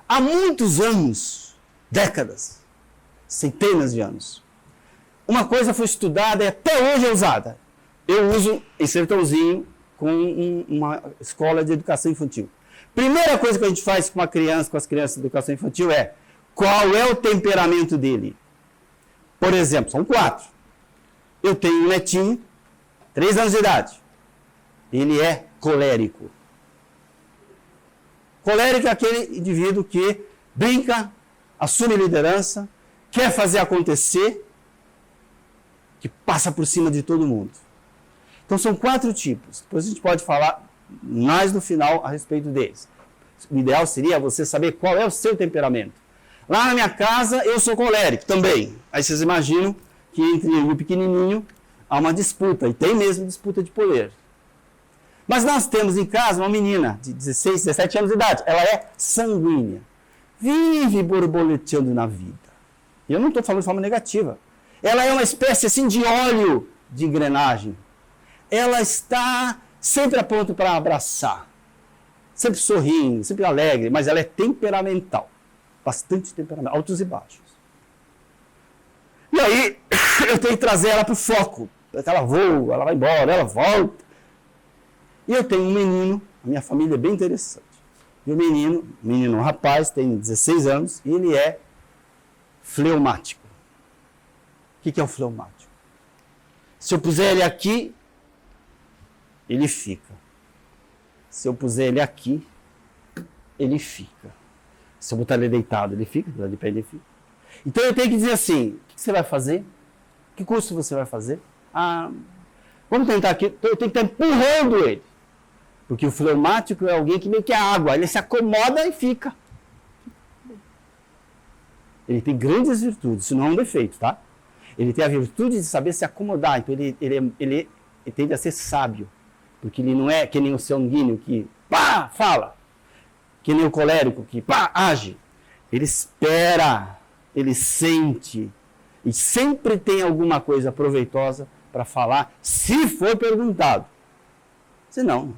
há muitos anos, décadas, centenas de anos, uma coisa foi estudada e até hoje é usada. Eu uso em Sertãozinho com uma escola de educação infantil. Primeira coisa que a gente faz com uma criança, com as crianças de educação infantil é: qual é o temperamento dele? Por exemplo, são 4. Eu tenho um netinho, 3 anos de idade. Ele é colérico. Colérico é aquele indivíduo que brinca, assume liderança, quer fazer acontecer, que passa por cima de todo mundo. Então são 4 tipos. Depois a gente pode falar mais no final a respeito deles. O ideal seria você saber qual é o seu temperamento. Lá na minha casa eu sou colérico também. Aí vocês imaginam que entre eu e o pequenininho há uma disputa, e tem mesmo disputa de poder. Mas nós temos em casa uma menina de 16, 17 anos de idade. Ela é sanguínea. Vive borboleteando na vida. E eu não estou falando de forma negativa. Ela é uma espécie assim de óleo de engrenagem. Ela está sempre a ponto para abraçar. Sempre sorrindo, sempre alegre, mas ela é temperamental. Bastante temperamental, altos e baixos. E aí, eu tenho que trazer ela para o foco. Ela voa, ela vai embora, ela volta. E eu tenho um menino, a minha família é bem interessante. E o menino, um rapaz, tem 16 anos, e ele é fleumático. O que é o fleumático? Se eu puser ele aqui, ele fica. Se eu puser ele aqui, ele fica. Se eu botar ele deitado, ele fica, de pé ele fica. Então eu tenho que dizer assim, o que você vai fazer? Que curso você vai fazer? Vamos tentar aqui, eu tenho que estar empurrando ele. Porque o fleumático é alguém que meio que é água, ele se acomoda e fica. Ele tem grandes virtudes, isso não é um defeito, tá? Ele tem a virtude de saber se acomodar, então ele tende a ser sábio. Porque ele não é que nem o sanguíneo que pá, fala, que nem o colérico que pá, age. Ele espera, ele sente, e sempre tem alguma coisa proveitosa para falar, se for perguntado. Se não.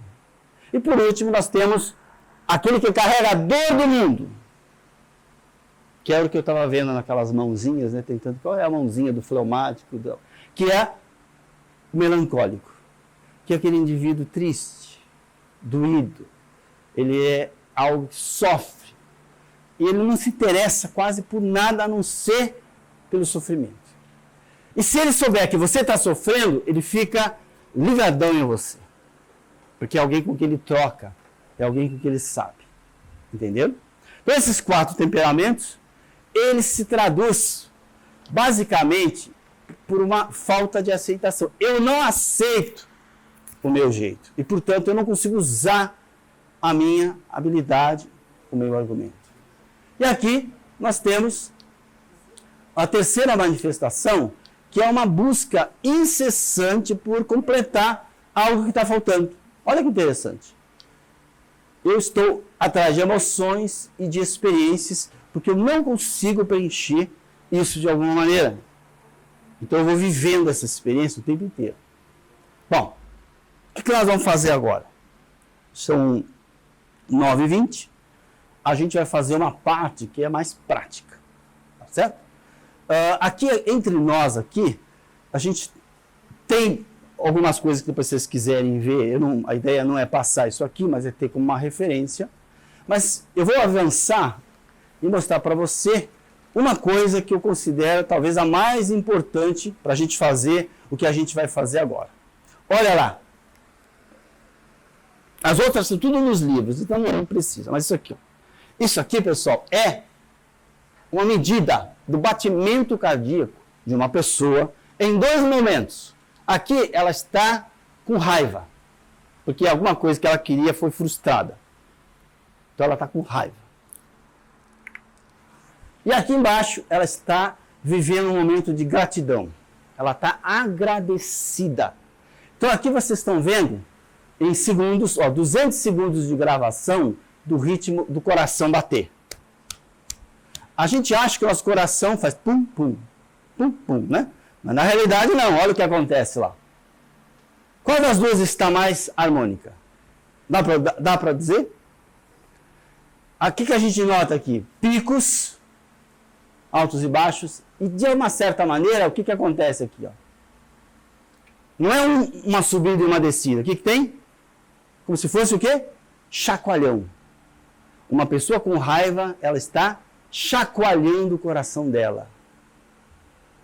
E por último, nós temos aquele que é carregador do mundo. Que era o que eu estava vendo naquelas mãozinhas, né? Tentando, qual é a mãozinha do fleumático? Que é o melancólico. Que é aquele indivíduo triste, doído. Ele é algo que sofre. E ele não se interessa quase por nada a não ser pelo sofrimento. E se ele souber que você está sofrendo, ele fica ligadão em você. Porque é alguém com quem ele troca, é alguém com quem ele sabe. Entendeu? Então esses 4 temperamentos, eles se traduzem basicamente por uma falta de aceitação. Eu não aceito o meu jeito. E, portanto, eu não consigo usar a minha habilidade, o meu argumento. E aqui nós temos a terceira manifestação, que é uma busca incessante por completar algo que está faltando. Olha que interessante. Eu estou atrás de emoções e de experiências porque eu não consigo preencher isso de alguma maneira. Então eu vou vivendo essa experiência o tempo inteiro. Bom, o que nós vamos fazer agora? São 9h20. A gente vai fazer uma parte que é mais prática. Tá certo? Aqui, entre nós aqui, a gente tem algumas coisas que depois vocês quiserem ver. A ideia não é passar isso aqui, mas é ter como uma referência. Mas eu vou avançar e mostrar para você uma coisa que eu considero talvez a mais importante para a gente fazer o que a gente vai fazer agora. Olha lá. As outras são tudo nos livros, então não precisa. Mas isso aqui, ó. Isso aqui, pessoal, é uma medida do batimento cardíaco de uma pessoa em 2 momentos. Aqui ela está com raiva, porque alguma coisa que ela queria foi frustrada. Então ela está com raiva. E aqui embaixo ela está vivendo um momento de gratidão. Ela está agradecida. Então aqui vocês estão vendo em segundos, 200 segundos de gravação do ritmo do coração bater. A gente acha que o nosso coração faz pum, pum, pum, pum, né? Mas na realidade não, olha o que acontece lá. Qual das duas está mais harmônica? Dá para dizer? Aqui que a gente nota aqui, picos, altos e baixos, e de uma certa maneira, o que acontece aqui? Ó? Não é uma subida e uma descida, o que tem? Como se fosse o quê? Chacoalhão. Uma pessoa com raiva, ela está chacoalhando o coração dela.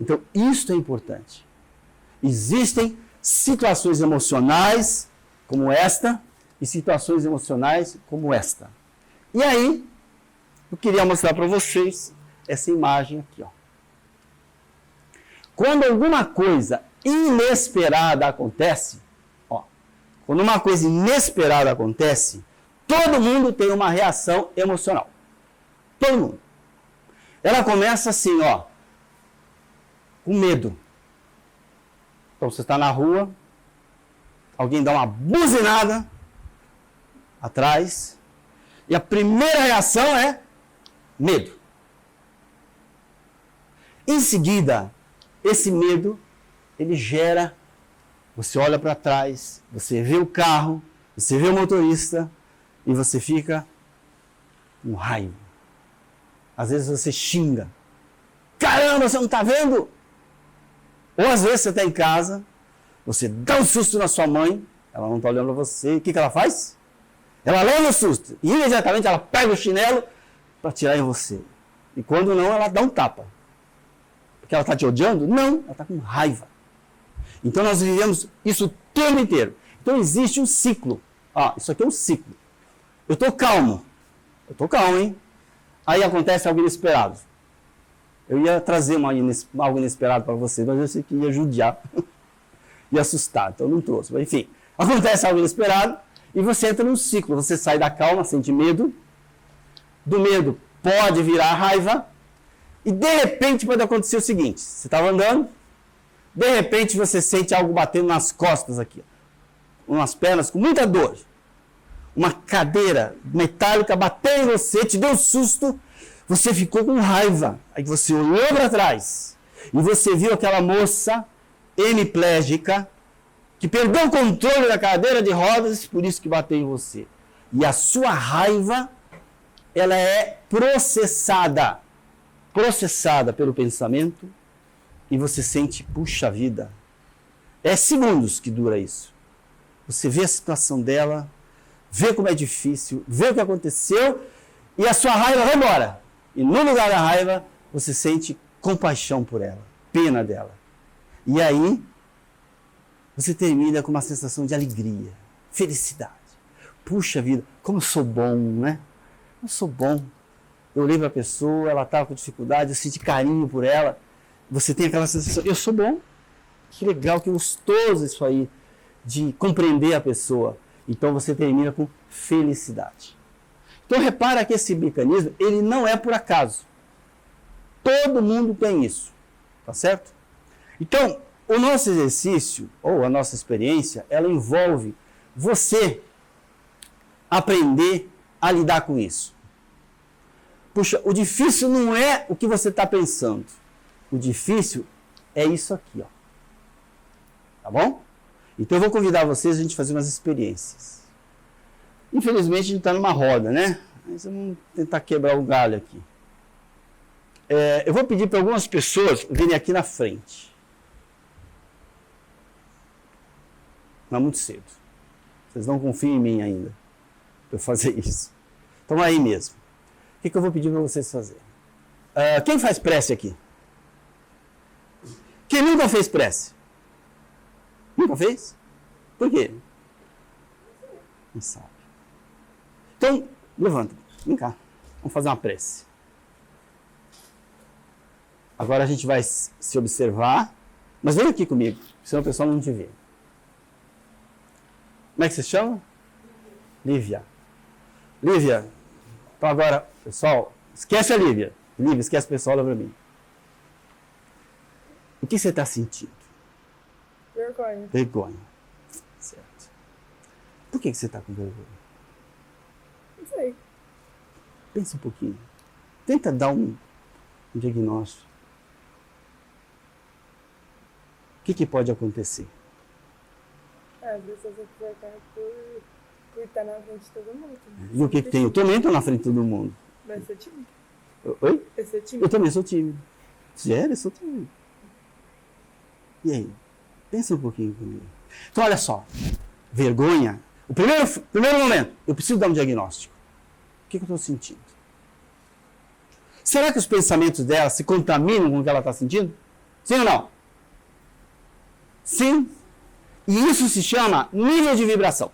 Então, isso é importante. Existem situações emocionais como esta e situações emocionais como esta. E aí, eu queria mostrar para vocês essa imagem aqui, ó. Quando alguma coisa inesperada acontece, ó, quando uma coisa inesperada acontece, todo mundo tem uma reação emocional. Todo mundo. Ela começa assim, ó, com medo. Então você está na rua, alguém dá uma buzinada atrás, e a primeira reação é medo. Em seguida, esse medo, ele gera, você olha para trás, você vê o carro, você vê o motorista, e você fica com raiva. Às vezes você xinga. Caramba, você não está vendo? Ou às vezes você está em casa, você dá um susto na sua mãe, ela não está olhando para você, o que ela faz? Ela leva o susto, e imediatamente ela pega o chinelo para tirar em você. E quando não, ela dá um tapa. Porque ela está te odiando? Não, ela está com raiva. Então nós vivemos isso o tempo inteiro. Então existe um ciclo. Ó, isso aqui é um ciclo. Eu estou calmo, hein? Aí acontece algo inesperado. Eu ia trazer algo inesperado para você, mas eu sei que ia judiar, ia assustar, então eu não trouxe. Mas enfim, acontece algo inesperado e você entra num ciclo. Você sai da calma, sente medo. Do medo pode virar raiva. E de repente pode acontecer o seguinte: você estava andando, de repente você sente algo batendo nas costas aqui, umas pernas com muita dor. Uma cadeira metálica bateu em você, te deu um susto, você ficou com raiva. Aí você olhou para trás e você viu aquela moça hemiplégica que perdeu o controle da cadeira de rodas, por isso que bateu em você. E a sua raiva, ela é processada pelo pensamento e você sente, puxa vida, é segundos que dura isso. Você vê a situação dela, vê como é difícil, vê o que aconteceu e a sua raiva vai embora. E no lugar da raiva, você sente compaixão por ela, pena dela. E aí, você termina com uma sensação de alegria, felicidade. Puxa vida, como eu sou bom, né? Eu sou bom. Eu olhei para a pessoa, ela estava com dificuldade, eu senti carinho por ela. Você tem aquela sensação, eu sou bom. Que legal, que gostoso isso aí, de compreender a pessoa. Então você termina com felicidade. Então repara que esse mecanismo, ele não é por acaso. Todo mundo tem isso, tá certo? Então, o nosso exercício, ou a nossa experiência, ela envolve você aprender a lidar com isso. Puxa, o difícil não é o que você está pensando. O difícil é isso aqui, ó. Tá bom? Então eu vou convidar vocês a gente fazer umas experiências. Infelizmente a gente está numa roda, né? Mas vamos tentar quebrar o galho aqui. Eu vou pedir para algumas pessoas virem aqui na frente. Não é muito cedo. Vocês não confiam em mim ainda para eu fazer isso. Então aí mesmo. O que eu vou pedir para vocês fazerem? Quem faz prece aqui? Quem nunca fez prece? Nunca fez? Por quê? Não sabe. Então, levanta. Vem cá. Vamos fazer uma prece. Agora a gente vai se observar. Mas vem aqui comigo, senão o pessoal não te vê. Como é que você se chama? Lívia. Lívia. Então agora, pessoal, esquece a Lívia. Lívia, esquece o pessoal, olha para mim. O que você está sentindo? Vergonha. Vergonha. Certo. Por que você está com vergonha? Não sei. Pensa um pouquinho. Tenta dar um diagnóstico. O que pode acontecer? Às vezes eu vou trocar por estar na frente de todo mundo. E o que tem? Eu também estou na frente de todo mundo. Mas ser tímido. Oi? Eu sou tímido. Eu também sou tímido. Sério, eu sou tímido. E aí? Pensa um pouquinho comigo. Então, olha só. Vergonha. O primeiro momento, eu preciso dar um diagnóstico. O que eu estou sentindo? Será que os pensamentos dela se contaminam com o que ela está sentindo? Sim ou não? Sim. E isso se chama nível de vibração.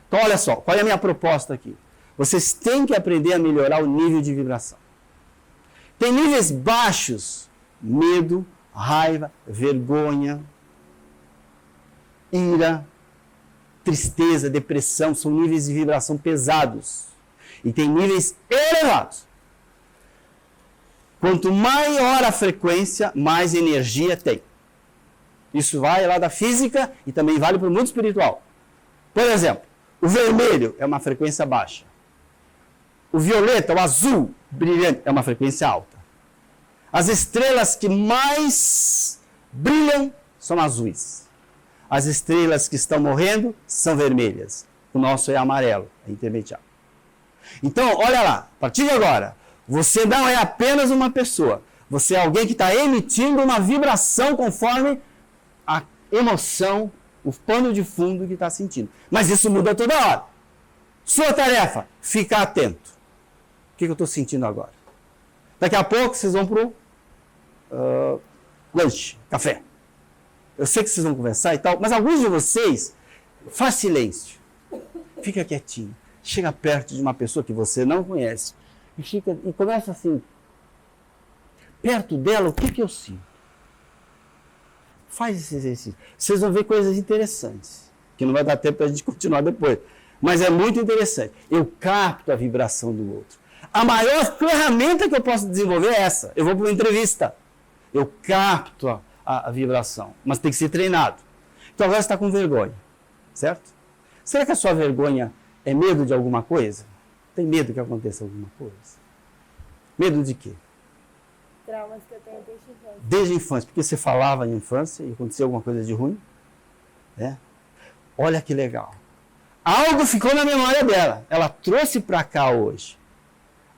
Então, olha só, qual é a minha proposta aqui? Vocês têm que aprender a melhorar o nível de vibração. Tem níveis baixos, medo, raiva, vergonha, ira, tristeza, depressão, são níveis de vibração pesados. E tem níveis elevados. Quanto maior a frequência, mais energia tem. Isso vai lá da física e também vale para o mundo espiritual. Por exemplo, o vermelho é uma frequência baixa. O violeta, o azul, brilhante, é uma frequência alta. As estrelas que mais brilham são azuis. As estrelas que estão morrendo são vermelhas. O nosso é amarelo, é intermediário. Então, olha lá, a partir de agora, você não é apenas uma pessoa. Você é alguém que está emitindo uma vibração conforme a emoção, o pano de fundo que está sentindo. Mas isso muda toda hora. Sua tarefa, ficar atento. O que eu estou sentindo agora? Daqui a pouco vocês vão para o lanche, café. Eu sei que vocês vão conversar e tal, mas alguns de vocês, faz silêncio. Fica quietinho. Chega perto de uma pessoa que você não conhece e começa assim. Perto dela, o que eu sinto? Faz esse exercício. Vocês vão ver coisas interessantes, que não vai dar tempo para a gente continuar depois. Mas é muito interessante. Eu capto a vibração do outro. A maior ferramenta que eu posso desenvolver é essa. Eu vou para uma entrevista. Eu capto a vibração. Mas tem que ser treinado. Então agora você está com vergonha. Certo? Será que a sua vergonha é medo de alguma coisa? Tem medo que aconteça alguma coisa? Medo de quê? Traumas que eu tenho desde a infância. Desde a infância. Porque você falava em infância e aconteceu alguma coisa de ruim? É? Olha que legal. Algo ficou na memória dela. Ela trouxe para cá hoje.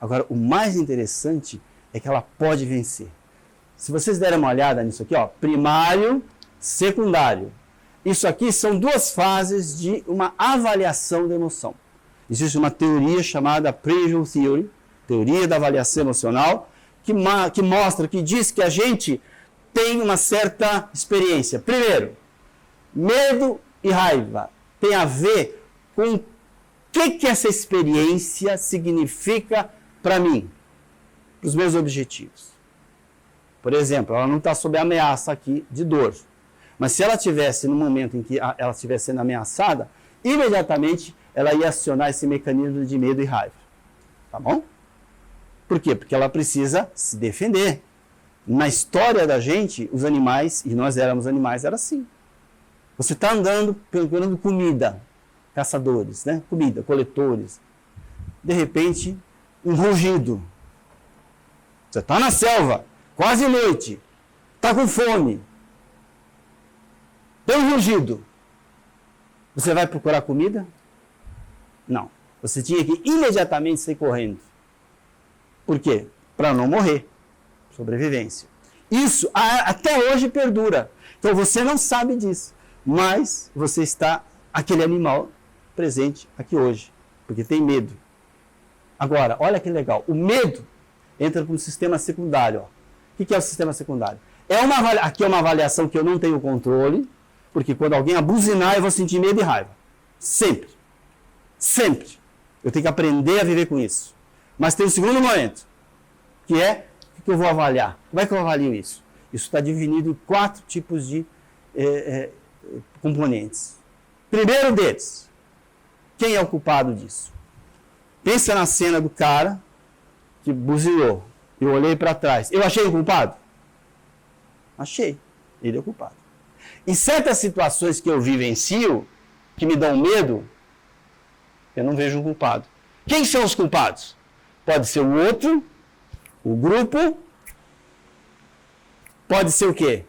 Agora, o mais interessante é que ela pode vencer. Se vocês derem uma olhada nisso aqui, ó, primário, secundário. Isso aqui são duas fases de uma avaliação da emoção. Existe uma teoria chamada Appraisal Theory, teoria da avaliação emocional, que mostra, que diz que a gente tem uma certa experiência. Primeiro, medo e raiva tem a ver com o que essa experiência significa para mim, para os meus objetivos. Por exemplo, ela não está sob ameaça aqui de dor. Mas se ela estivesse no momento em que ela estivesse sendo ameaçada, imediatamente ela ia acionar esse mecanismo de medo e raiva. Tá bom? Por quê? Porque ela precisa se defender. Na história da gente, os animais, e nós éramos animais, era assim. Você está andando procurando comida, caçadores, né? Comida, coletores. De repente, um rugido. Você está na selva, quase noite, está com fome. Tem um rugido. Você vai procurar comida? Não. Você tinha que imediatamente sair correndo. Por quê? Para não morrer. Sobrevivência. Isso até hoje perdura. Então você não sabe disso. Mas você está, aquele animal presente aqui hoje. Porque tem medo. Agora, olha que legal. O medo entra para um sistema secundário. Ó. O que é o sistema secundário? Aqui é uma avaliação que eu não tenho controle. Porque quando alguém abusinar, eu vou sentir medo e raiva. Sempre. Sempre. Eu tenho que aprender a viver com isso. Mas tem um segundo momento, que é o que eu vou avaliar. Como é que eu avalio isso? Isso está dividido em 4 tipos de componentes. Primeiro deles, quem é o culpado disso? Pensa na cena do cara que buzinou. Eu olhei para trás. Eu achei o culpado? Achei. Ele é o culpado. Em certas situações que eu vivencio, que me dão medo, eu não vejo o culpado. Quem são os culpados? Pode ser o outro, o grupo, pode ser o quê?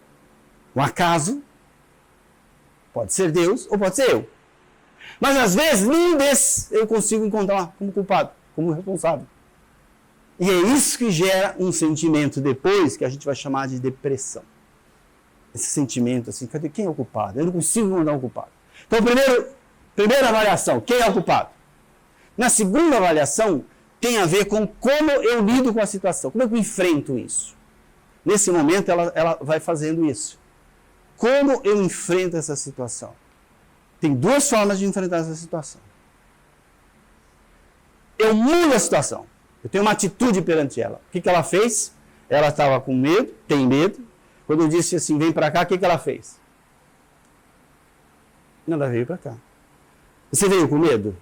Um acaso, pode ser Deus ou pode ser eu. Mas às vezes, nenhum desses eu consigo encontrar como culpado, como responsável. E é isso que gera um sentimento depois que a gente vai chamar de depressão. Esse sentimento assim, quem é o culpado? Eu não consigo encontrar o culpado. Então, primeira avaliação, quem é o culpado? Na segunda avaliação, tem a ver com como eu lido com a situação, como eu enfrento isso. Nesse momento, ela vai fazendo isso. Como eu enfrento essa situação? Tem duas formas de enfrentar essa situação. Eu mudo a situação. Eu tenho uma atitude perante ela. O que ela fez? Ela estava com medo, tem medo. Quando eu disse assim, vem para cá, o que ela fez? Ela veio para cá. Você veio com medo?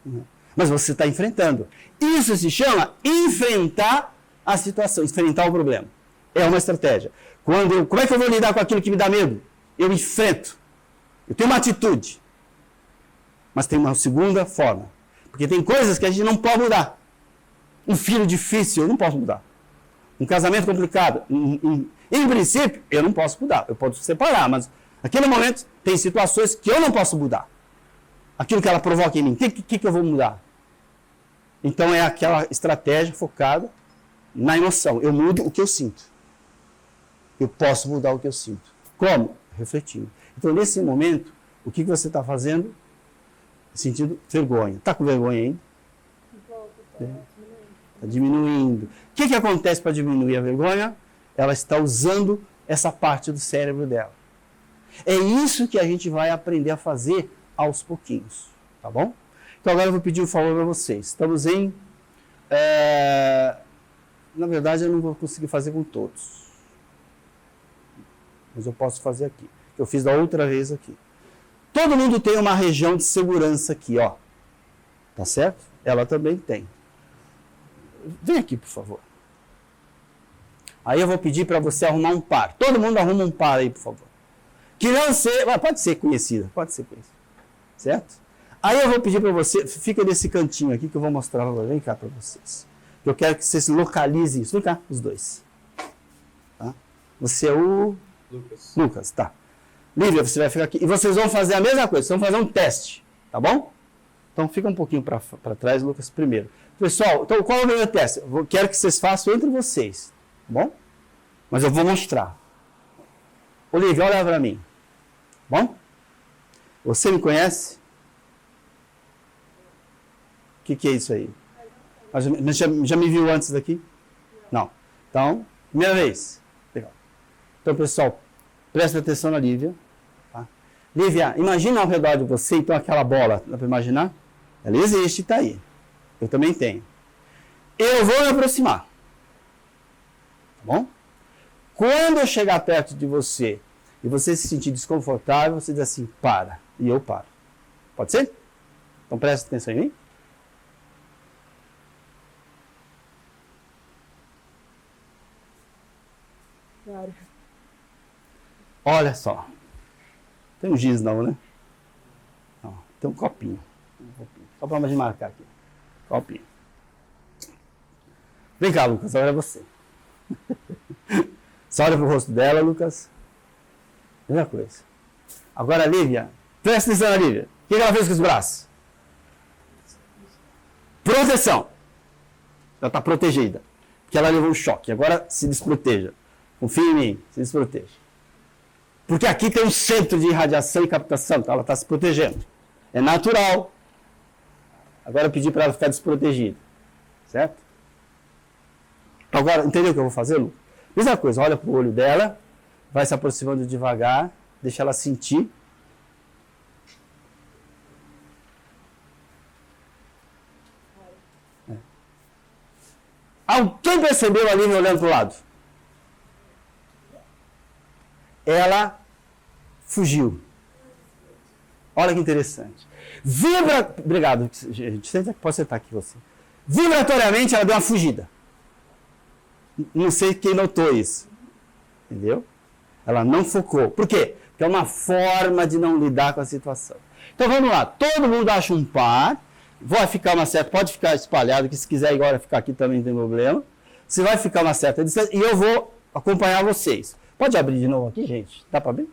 Não. Mas você está enfrentando. Isso se chama enfrentar a situação, enfrentar o problema. É uma estratégia. Como é que eu vou lidar com aquilo que me dá medo? Eu enfrento. Eu tenho uma atitude. Mas tem uma segunda forma. Porque tem coisas que a gente não pode mudar. Um filho difícil, eu não posso mudar. Um casamento complicado, em princípio, eu não posso mudar. Eu posso separar, mas naquele momento tem situações que eu não posso mudar. Aquilo que ela provoca em mim, o que eu vou mudar? Então é aquela estratégia focada na emoção. Eu mudo o que eu sinto. Eu posso mudar o que eu sinto. Como? Refletindo. Então, nesse momento, o que você está fazendo? Sentindo vergonha. Está com vergonha ainda? Está diminuindo. O que acontece para diminuir a vergonha? Ela está usando essa parte do cérebro dela. É isso que a gente vai aprender a fazer aos pouquinhos. Tá bom? Então, agora eu vou pedir um favor para vocês. Estamos em... Na verdade, eu não vou conseguir fazer com todos. Mas eu posso fazer aqui. Eu fiz da outra vez aqui. Todo mundo tem uma região de segurança aqui, ó. Tá certo? Ela também tem. Vem aqui, por favor. Aí eu vou pedir para você arrumar um par. Todo mundo arruma um par aí, por favor. Que não seja... Pode ser conhecida. Pode ser conhecida. Certo? Aí eu vou pedir para você... Fica nesse cantinho aqui que eu vou mostrar para vocês. Vem cá para vocês. Eu quero que vocês localizem isso. Vem cá, os dois. Tá? Você é o... Lucas, tá. Lívia, você vai ficar aqui. E vocês vão fazer a mesma coisa. Vocês vão fazer um teste. Tá bom? Então fica um pouquinho para trás, Lucas, primeiro. Pessoal, então qual é o meu teste? Eu quero que vocês façam entre vocês. Tá bom? Mas eu vou mostrar. Olivia, olha para mim. Tá bom? Você me conhece? O que é isso aí? Mas já me viu antes daqui? Não. Então, primeira vez. Legal. Então, pessoal, preste atenção na Lívia. Tá? Lívia, imagina ao redor de você, então, aquela bola. Dá para imaginar? Ela existe, está aí. Eu também tenho. Eu vou me aproximar. Tá bom? Quando eu chegar perto de você e você se sentir desconfortável, você diz assim, para. E eu paro. Pode ser? Então presta atenção em mim. Claro. Olha só. Tem um giz não, né? Não, tem um copinho. Só para me marcar aqui. Copinho. Vem cá, Lucas, agora é você. Só olha pro rosto dela, Lucas. Mesma coisa. Agora, Lívia. Presta atenção na Lívia. O que ela fez com os braços? Proteção. Ela está protegida. Porque ela levou um choque. Agora se desproteja. Confia em mim. Se desproteja. Porque aqui tem um centro de irradiação e captação. Então ela está se protegendo. É natural. Agora eu pedi para ela ficar desprotegida. Certo? Agora, entendeu o que eu vou fazer, Lu? Mesma coisa, olha para o olho dela, vai se aproximando devagar, deixa ela sentir. Alguém percebeu ali me olhando para o lado? Ela fugiu. Olha que interessante. Obrigado, gente. Pode sentar aqui você. Vibratoriamente ela deu uma fugida. Não sei quem notou isso. Entendeu? Ela não focou. Por quê? Porque é uma forma de não lidar com a situação. Então vamos lá. Todo mundo acha um par. Vai ficar uma certa. Pode ficar espalhado, que se quiser agora ficar aqui também não tem problema. Você vai ficar uma certa distância e eu vou acompanhar vocês. Pode abrir de novo aqui, gente? Dá para abrir?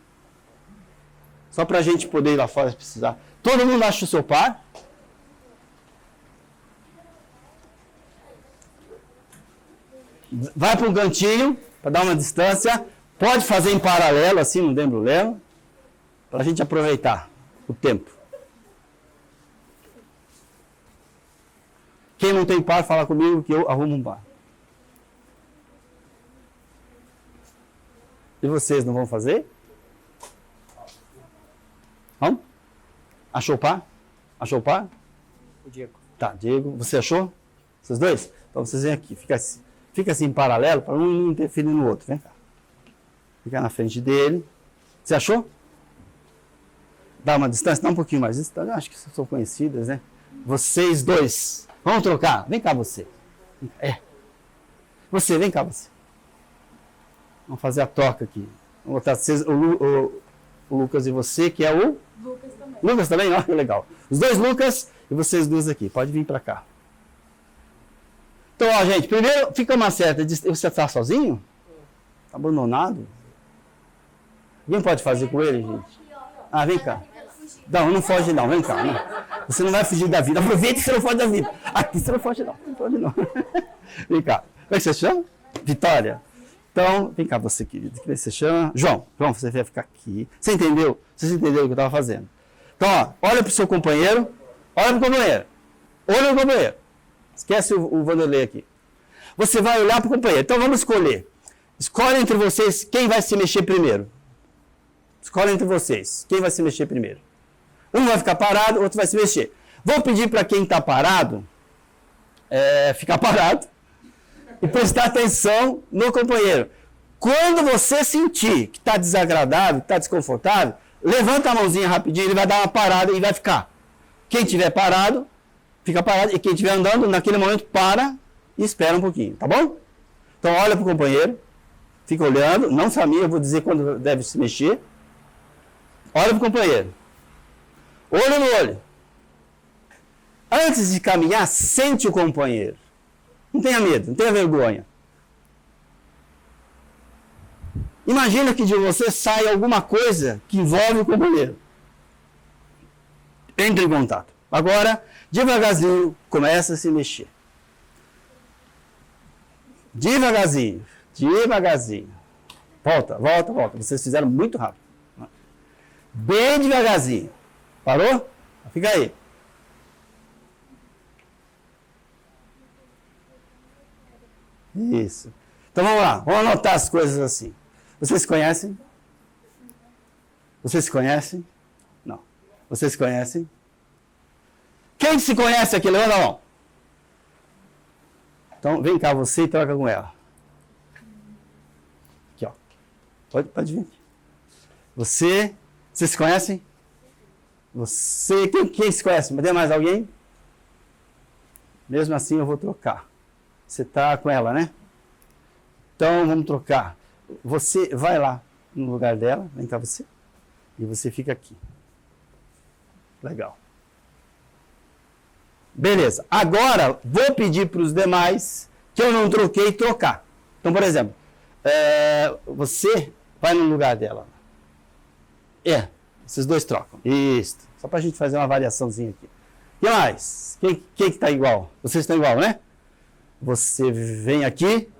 Só para a gente poder ir lá fora se precisar. Todo mundo acha o seu par? Vai para um cantinho, para dar uma distância. Pode fazer em paralelo, assim, não tem problema. Para a gente aproveitar o tempo. Quem não tem par, fala comigo que eu arrumo um par. E vocês não vão fazer? Vamos? Achou o par? Achou o par? O Diego. Tá, Diego, você achou? Vocês dois? Então vocês vêm aqui. Fica assim em paralelo para um não interferir no outro. Vem cá. Fica na frente dele. Você achou? Dá uma distância? Dá um pouquinho mais de distância. Acho que são conhecidas, né? Vocês dois. Vamos trocar. Vem cá você. Você, vem cá você. Vamos fazer a troca aqui. Vamos botar vocês, o Lucas e você, que é o... Lucas também. Lucas também? Olha que legal. Os dois Lucas e vocês duas aqui. Pode vir para cá. Então, ó, gente, primeiro fica uma certa distância. Você está sozinho? Tá abandonado? Alguém pode fazer com ele, gente? Ah, vem cá. Não foge não, vem cá. Não. Você não vai fugir da vida. Aproveita que você não foge da vida. Aqui você não foge não. Não foge não. Vem cá. Como é que você chama? Vitória. Então, vem cá você, querido. Como é que você chama? João, você vai ficar aqui. Você entendeu? Vocês entenderam o que eu estava fazendo? Então, ó, olha para o seu companheiro. Olha para o companheiro. Olha para o companheiro. Esquece o Vanderlei aqui. Você vai olhar para o companheiro. Então, vamos escolher. Escolhe entre vocês quem vai se mexer primeiro. Escolhe entre vocês. Quem vai se mexer primeiro? Um vai ficar parado, outro vai se mexer. Vou pedir para quem está parado, ficar parado e prestar atenção no companheiro. Quando você sentir que está desagradável, que está desconfortável, levanta a mãozinha rapidinho, ele vai dar uma parada e vai ficar. Quem estiver parado, fica parado. E quem estiver andando, naquele momento, para e espera um pouquinho, tá bom? Então, olha para o companheiro, fica olhando, não sabe, eu vou dizer quando deve se mexer. Olha para o companheiro. Olho no olho. Antes de caminhar, sente o companheiro. Não tenha medo, não tenha vergonha. Imagina que de você sai alguma coisa que envolve o companheiro. Entre em contato. Agora, devagarzinho, começa a se mexer. Devagarzinho, devagarzinho. Volta. Vocês fizeram muito rápido. Bem devagarzinho. Parou? Fica aí. Isso. Então vamos lá. Vamos anotar as coisas assim. Vocês se conhecem? Vocês se conhecem? Não. Vocês se conhecem? Quem se conhece aqui? Levanta a mão. Então vem cá você e troca com ela. Aqui, ó. Pode vir. Vocês se conhecem? Você, quem se conhece? Mas tem mais alguém? Mesmo assim eu vou trocar. Você está com ela, né? Então vamos trocar. Você vai lá no lugar dela, vem cá você. E você fica aqui. Legal. Beleza. Agora vou pedir para os demais que eu não troquei trocar. Então, por exemplo, você vai no lugar dela. Esses dois trocam. Isso. Só para a gente fazer uma variaçãozinha aqui. O que mais? Quem está igual? Vocês estão igual, né? Você vem aqui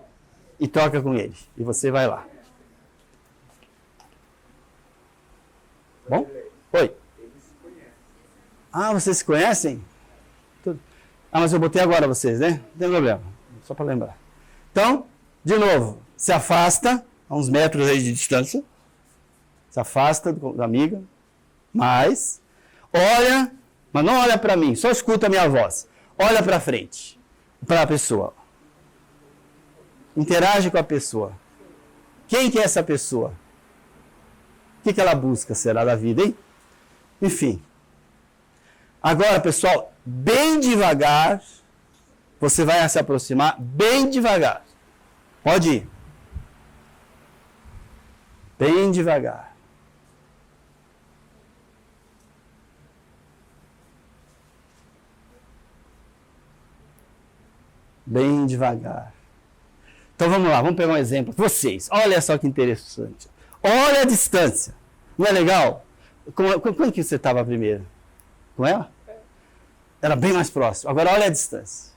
e troca com ele. E você vai lá. Bom? Oi. Ah, vocês se conhecem? Ah, mas eu botei agora vocês, né? Não tem problema. Só para lembrar. Então, de novo, se afasta a uns metros aí de distância. Se afasta da amiga. Mas olha, mas não olha para mim, só escuta a minha voz. Olha para frente, para a pessoa. Interage com a pessoa. Quem que é essa pessoa? O que ela busca, será, da vida, hein? Enfim. Agora, pessoal, bem devagar, você vai se aproximar bem devagar. Pode ir. Bem devagar. Bem devagar. Então vamos lá, vamos pegar um exemplo. Vocês, olha só que interessante. Olha a distância. Não é legal? Quando que você estava primeiro? Com ela? Era bem mais próximo. Agora olha a distância.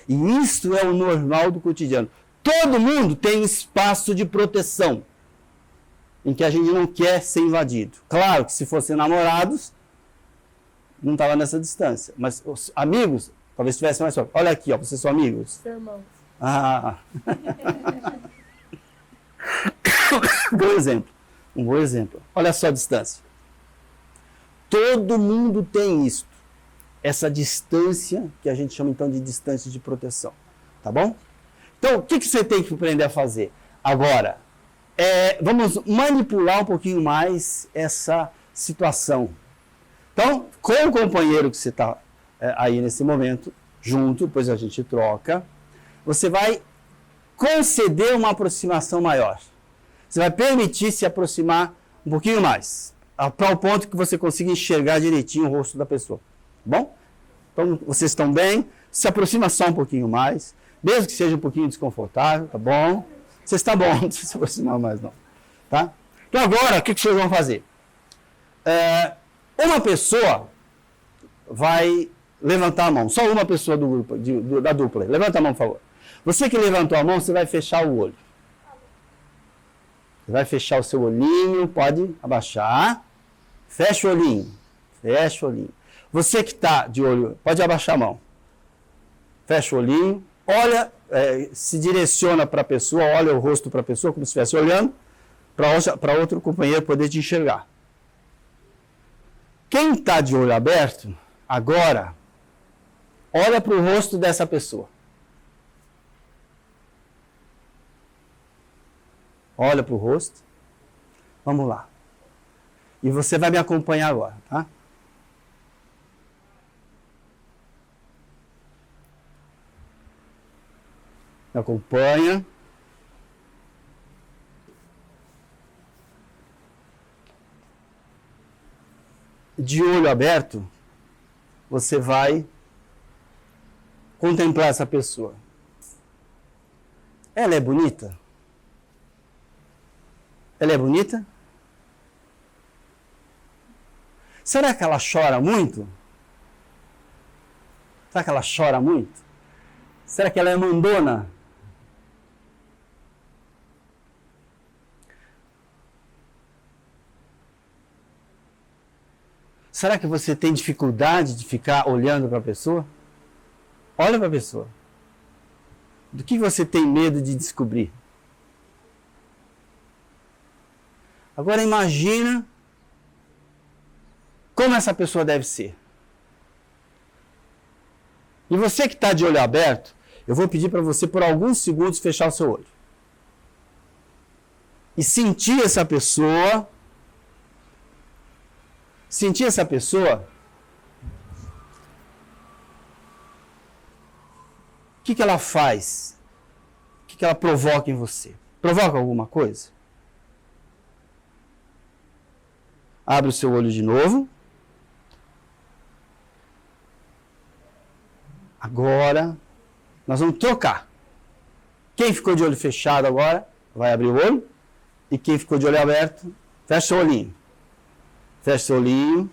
E isso é o normal do cotidiano. Todo mundo tem um espaço de proteção em que a gente não quer ser invadido. Claro que se fossem namorados, não estava nessa distância. Mas os amigos, talvez estivessem mais próximos. Olha aqui, ó, vocês são amigos. Irmãos. Ah. Um bom exemplo. Um bom exemplo. Olha só a distância. Todo mundo tem isso. Essa distância, que a gente chama então de distância de proteção. Tá bom? Então, o que você tem que aprender a fazer? Agora, vamos manipular um pouquinho mais essa situação. Então, com o companheiro que você está aí nesse momento, junto, depois a gente troca, você vai conceder uma aproximação maior. Você vai permitir se aproximar um pouquinho mais, para o ponto que você consiga enxergar direitinho o rosto da pessoa. Tá bom? Então, vocês estão bem? Se aproxima só um pouquinho mais, mesmo que seja um pouquinho desconfortável, tá bom? Você está bom, não precisa se aproximar mais não. Tá? Então agora, o que vocês vão fazer? Uma pessoa vai levantar a mão, só uma pessoa do grupo, da dupla. Levanta a mão, por favor. Você que levantou a mão, você vai fechar o olho. Você vai fechar o seu olhinho, pode abaixar. Fecha o olhinho. Fecha o olhinho. Você que está de olho, pode abaixar a mão. Fecha o olhinho. Olha, se direciona para a pessoa, olha o rosto para a pessoa, como se estivesse olhando, para outro companheiro poder te enxergar. Quem está de olho aberto, agora, olha para o rosto dessa pessoa. Olha para o rosto. Vamos lá. E você vai me acompanhar agora, tá? Me acompanha. De olho aberto, você vai contemplar essa pessoa. Ela é bonita? Ela é bonita? Será que ela chora muito? Será que ela chora muito? Será que ela é mandona? Será que você tem dificuldade de ficar olhando para a pessoa? Olha para a pessoa. Do que você tem medo de descobrir? Agora imagina como essa pessoa deve ser. E você que está de olho aberto, eu vou pedir para você por alguns segundos fechar o seu olho. E sentir essa pessoa. Sentir essa pessoa. O que ela faz? O que ela provoca em você? Provoca alguma coisa? Abre o seu olho de novo. Agora, nós vamos trocar. Quem ficou de olho fechado agora, vai abrir o olho. E quem ficou de olho aberto, fecha o olhinho. Fecha o olhinho.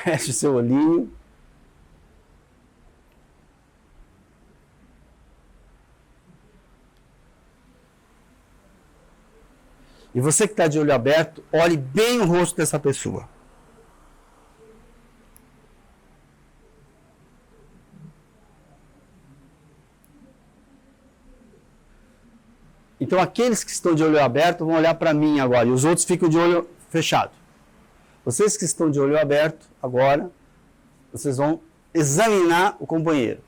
Fecha o seu olhinho. E você que está de olho aberto, olhe bem o rosto dessa pessoa. Então, aqueles que estão de olho aberto vão olhar para mim agora, e os outros ficam de olho fechado. Vocês que estão de olho aberto, agora, vocês vão examinar o companheiro,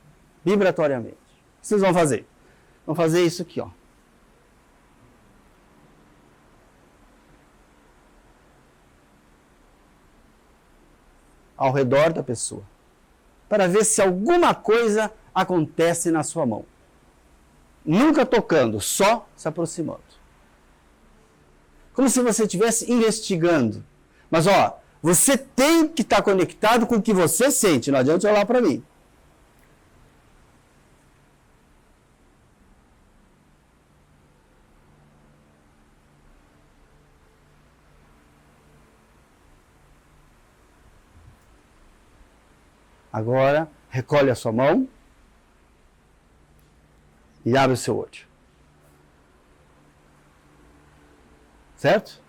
vibratoriamente. O que vocês vão fazer? Vão fazer isso aqui, ó. Ao redor da pessoa, para ver se alguma coisa acontece na sua mão. Nunca tocando, só se aproximando. Como se você estivesse investigando. Mas, ó, você tem que estar conectado com o que você sente. Não adianta olhar para mim. Agora, recolhe a sua mão. E abre o seu olho. Certo?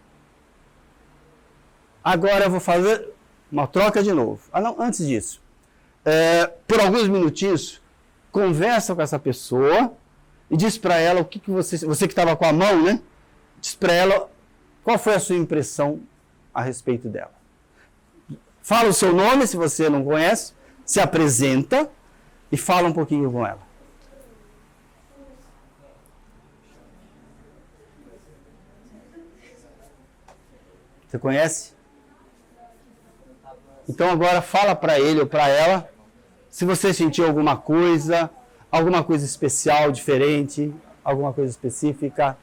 Agora eu vou fazer uma troca de novo. Ah, não, antes disso. Por alguns minutinhos, conversa com essa pessoa e diz para ela o que você que estava com a mão, né? Diz para ela qual foi a sua impressão a respeito dela. Fala o seu nome, se você não conhece, se apresenta e fala um pouquinho com ela. Você conhece? Então agora fala para ele ou para ela se você sentiu alguma coisa especial, diferente, alguma coisa específica.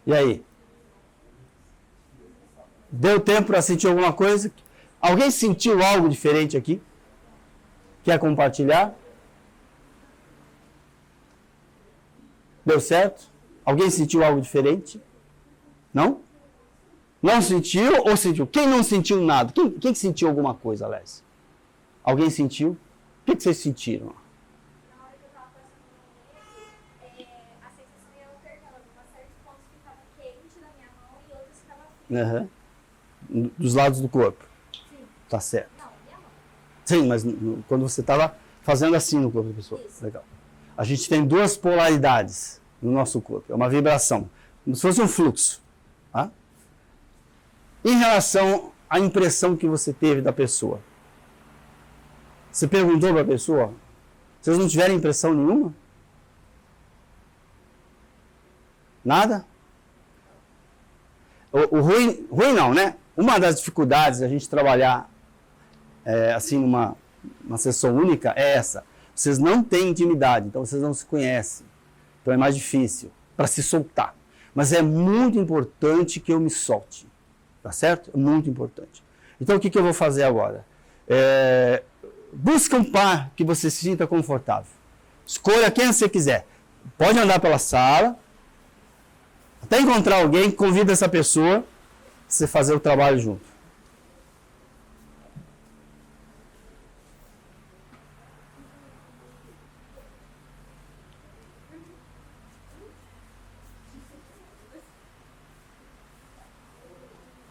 E aí? Deu tempo para sentir alguma coisa? Alguém sentiu algo diferente aqui? Quer compartilhar? Deu certo? Alguém sentiu algo diferente? Não? Não sentiu ou sentiu? Quem não sentiu nada? Quem sentiu alguma coisa, Alessia? Alguém sentiu? O que vocês sentiram? Na hora que eu estava passando a sensação ia alternando. Uma certos pontos ficava quente na minha mão e outros ficava frio. Dos lados do corpo. Sim. Tá certo. Não, minha mão. Sim, mas quando você estava fazendo assim no corpo da pessoa. Isso. Legal. A gente tem duas polaridades no nosso corpo. É uma vibração. Como se fosse um fluxo. Tá? Em relação à impressão que você teve da pessoa. Você perguntou para a pessoa? Vocês não tiveram impressão nenhuma? Nada? O ruim não, né? Uma das dificuldades da gente trabalhar assim numa sessão única é essa. Vocês não têm intimidade, então vocês não se conhecem. Então é mais difícil para se soltar. Mas é muito importante que eu me solte. Tá certo? É muito importante. Então o que eu vou fazer agora? Busca um par que você se sinta confortável. Escolha quem você quiser. Pode andar pela sala. Até encontrar alguém, convida essa pessoa para você fazer o trabalho junto.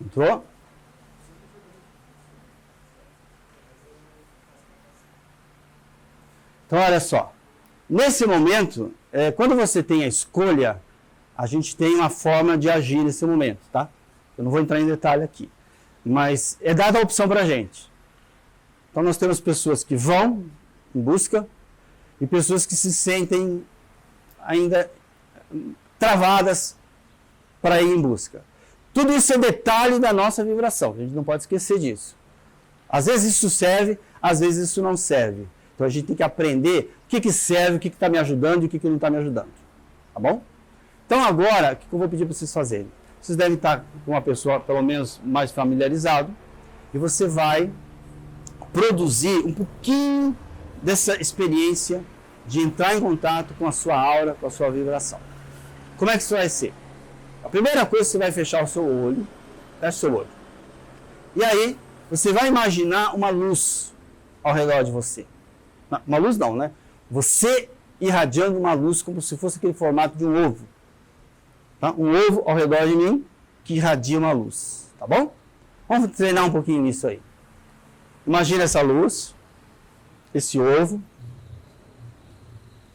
Entrou? Então, olha só. Nesse momento, quando você tem a escolha, a gente tem uma forma de agir nesse momento, tá? Eu não vou entrar em detalhe aqui. Mas é dada a opção para a gente. Então, nós temos pessoas que vão em busca e pessoas que se sentem ainda travadas para ir em busca. Tudo isso é detalhe da nossa vibração. A gente não pode esquecer disso. Às vezes isso serve, às vezes isso não serve. Então, a gente tem que aprender o que serve, o que está me ajudando e o que não está me ajudando. Tá bom? Então agora, o que eu vou pedir para vocês fazerem? Vocês devem estar com uma pessoa, pelo menos, mais familiarizado, e você vai produzir um pouquinho dessa experiência de entrar em contato com a sua aura, com a sua vibração. Como é que isso vai ser? A primeira coisa, você vai fechar o seu olho, fecha o seu olho. E aí, você vai imaginar uma luz ao redor de você. Uma luz não, né? Você irradiando uma luz como se fosse aquele formato de um ovo. Tá? Um ovo ao redor de mim que irradia uma luz, tá bom? Vamos treinar um pouquinho nisso aí. Imagina essa luz, esse ovo,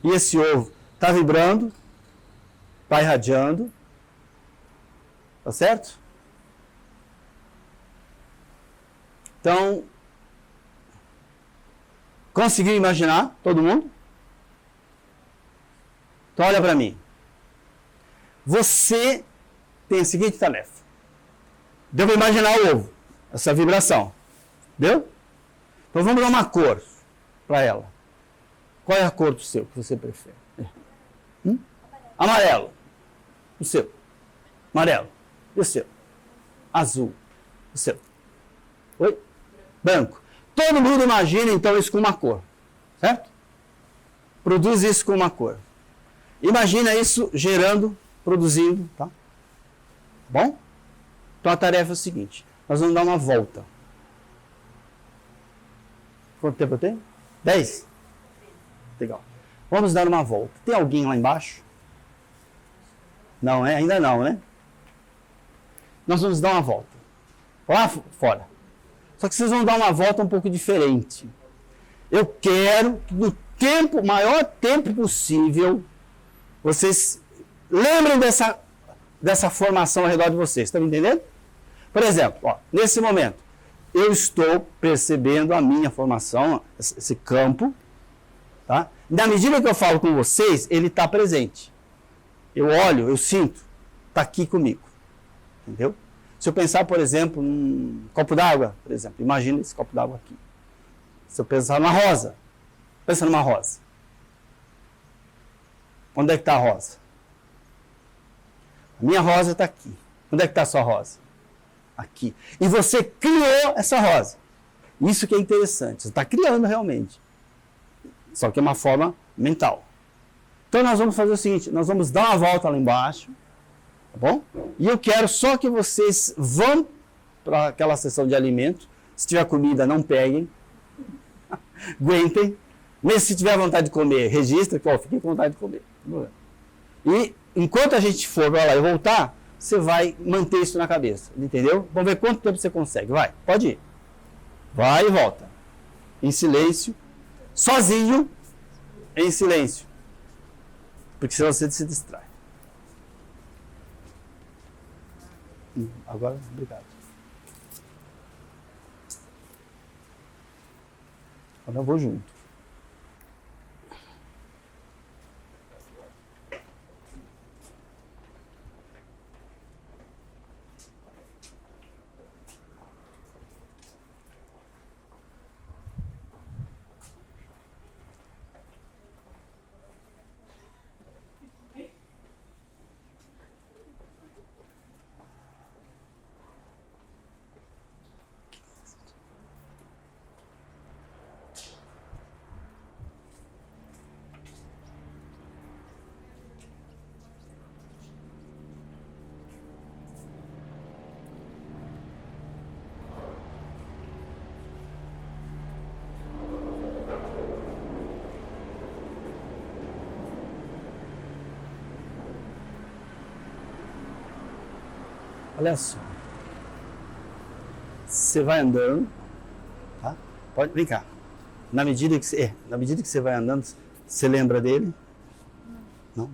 e esse ovo está vibrando, está irradiando, tá certo? Então, conseguiu imaginar, todo mundo? Então olha para mim. Você tem a seguinte tarefa. Deu para imaginar o ovo, essa vibração. Deu? Então vamos dar uma cor para ela. Qual é a cor do seu que você prefere? Amarelo. O seu. Amarelo. E o seu? Azul. O seu? Oi? Branco. Todo mundo imagina então isso com uma cor. Certo? Produz isso com uma cor. Imagina isso gerando, produzindo, tá? Bom? Então a tarefa é o seguinte. Nós vamos dar uma volta. Quanto tempo eu tenho? 10? Legal. Vamos dar uma volta. Tem alguém lá embaixo? Não, é? Ainda não, né? Nós vamos dar uma volta. Lá fora. Só que vocês vão dar uma volta um pouco diferente. Eu quero que no maior tempo possível, vocês lembrem dessa formação ao redor de vocês. Estão me entendendo? Por exemplo, ó, nesse momento, eu estou percebendo a minha formação, esse campo. Tá? Na medida que eu falo com vocês, ele está presente. Eu olho, eu sinto, está aqui comigo. Entendeu? Se eu pensar, por exemplo, num copo d'água, por exemplo, imagina esse copo d'água aqui. Se eu pensar numa rosa, pensa numa rosa. Onde é que está a rosa? A minha rosa está aqui. Onde é que está a sua rosa? Aqui. E você criou essa rosa. Isso que é interessante. Você está criando realmente. Só que é uma forma mental. Então nós vamos fazer o seguinte, nós vamos dar uma volta lá embaixo, tá bom? E eu quero só que vocês vão para aquela seção de alimento. Se tiver comida, não peguem. Aguentem. Mesmo se tiver vontade de comer, registra que fiquei com vontade de comer. E enquanto a gente for para lá e voltar, você vai manter isso na cabeça. Entendeu? Vamos ver quanto tempo você consegue. Vai, pode ir. Vai e volta. Em silêncio. Sozinho. Em silêncio. Porque senão você se distrai. Agora, obrigado. Agora eu vou junto. Olha só. Você vai andando, tá? Pode brincar. Na medida que você vai andando, você lembra dele? Não.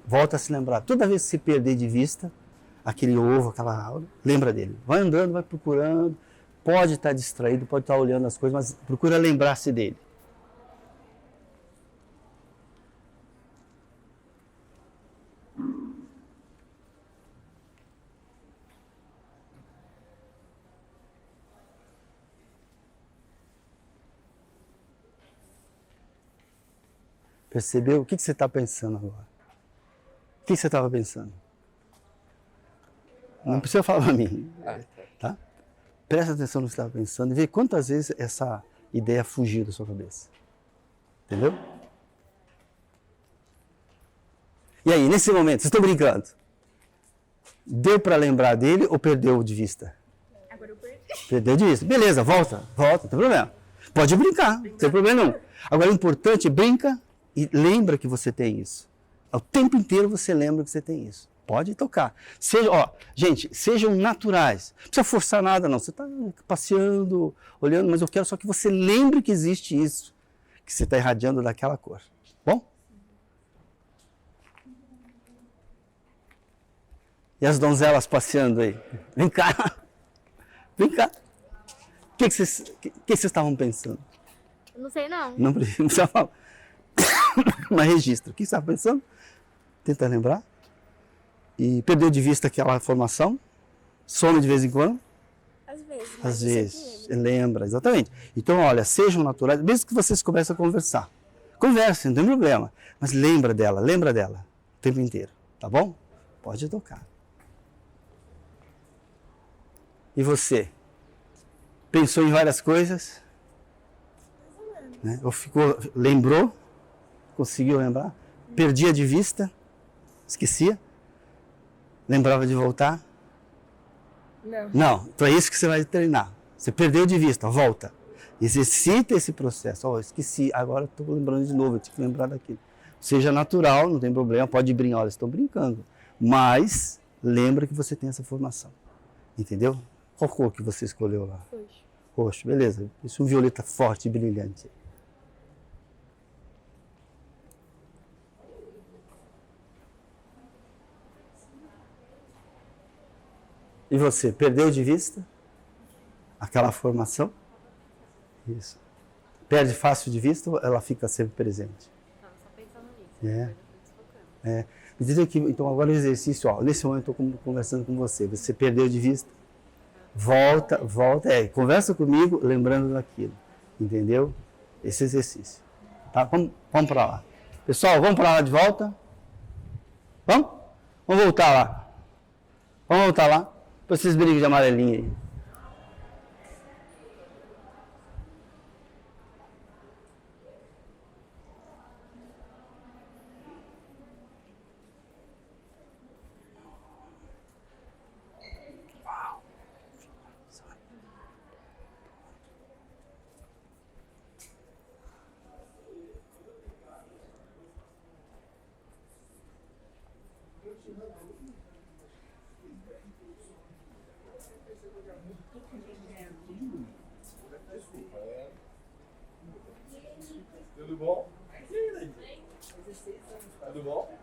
Volta a se lembrar. Toda vez que você perder de vista aquele ovo, aquela aula, lembra dele. Vai andando, vai procurando. Pode estar distraído, pode estar olhando as coisas, mas procura lembrar-se dele. Percebeu? O que você está pensando agora? O que você estava pensando? Não precisa falar para mim. Tá? Presta atenção no que você estava pensando e vê quantas vezes essa ideia fugiu da sua cabeça. Entendeu? E aí, nesse momento, vocês estão brincando? Deu para lembrar dele ou perdeu de vista? Agora eu perdi. Perdeu de vista. Beleza, volta, não tem problema. Pode brincar, não tem problema não. Agora o importante é brinca e lembra que você tem isso. O tempo inteiro você lembra que você tem isso. Pode tocar. Gente, sejam naturais. Não precisa forçar nada não. Você está passeando, olhando, mas eu quero só que você lembre que existe isso. Que você está irradiando daquela cor. Bom? E as donzelas passeando aí? Vem cá. Vem cá. O que vocês estavam pensando? Não sei não. Não precisa falar. Mas registra. O que você estava pensando? Tenta lembrar. E perdeu de vista aquela formação? Some de vez em quando? Às vezes. Às vezes. Lembra, exatamente. Então, olha, sejam naturais, mesmo que vocês comecem a conversar. Conversem, não tem problema. Mas lembra dela o tempo inteiro. Tá bom? Pode tocar. E você? Pensou em várias coisas? Né? Lembrou? Conseguiu lembrar? Perdia de vista? Esquecia? Lembrava de voltar? Não. Não, então é isso que você vai treinar. Você perdeu de vista, volta. Exercita esse processo. Oh, esqueci, agora estou lembrando de novo, eu tinha que lembrar daquilo. Seja natural, não tem problema, pode brincar, olha, estão brincando. Mas lembra que você tem essa formação. Entendeu? Qual cor que você escolheu lá? Roxo. Roxo, beleza. Isso é um violeta forte e brilhante. E você, perdeu de vista aquela formação? Isso. Perde fácil de vista ou ela fica sempre presente? Estava só pensando nisso. Desfocando. Então agora o exercício, ó, nesse momento eu estou conversando com você, você perdeu de vista, volta, conversa comigo lembrando daquilo, entendeu? Esse exercício. Tá? Vamos para lá. Pessoal, vamos para lá de volta? Vamos? Vamos voltar lá. Vamos voltar lá. Depois vocês brigam de amarelinho aí. Tudo bom? Tudo bom?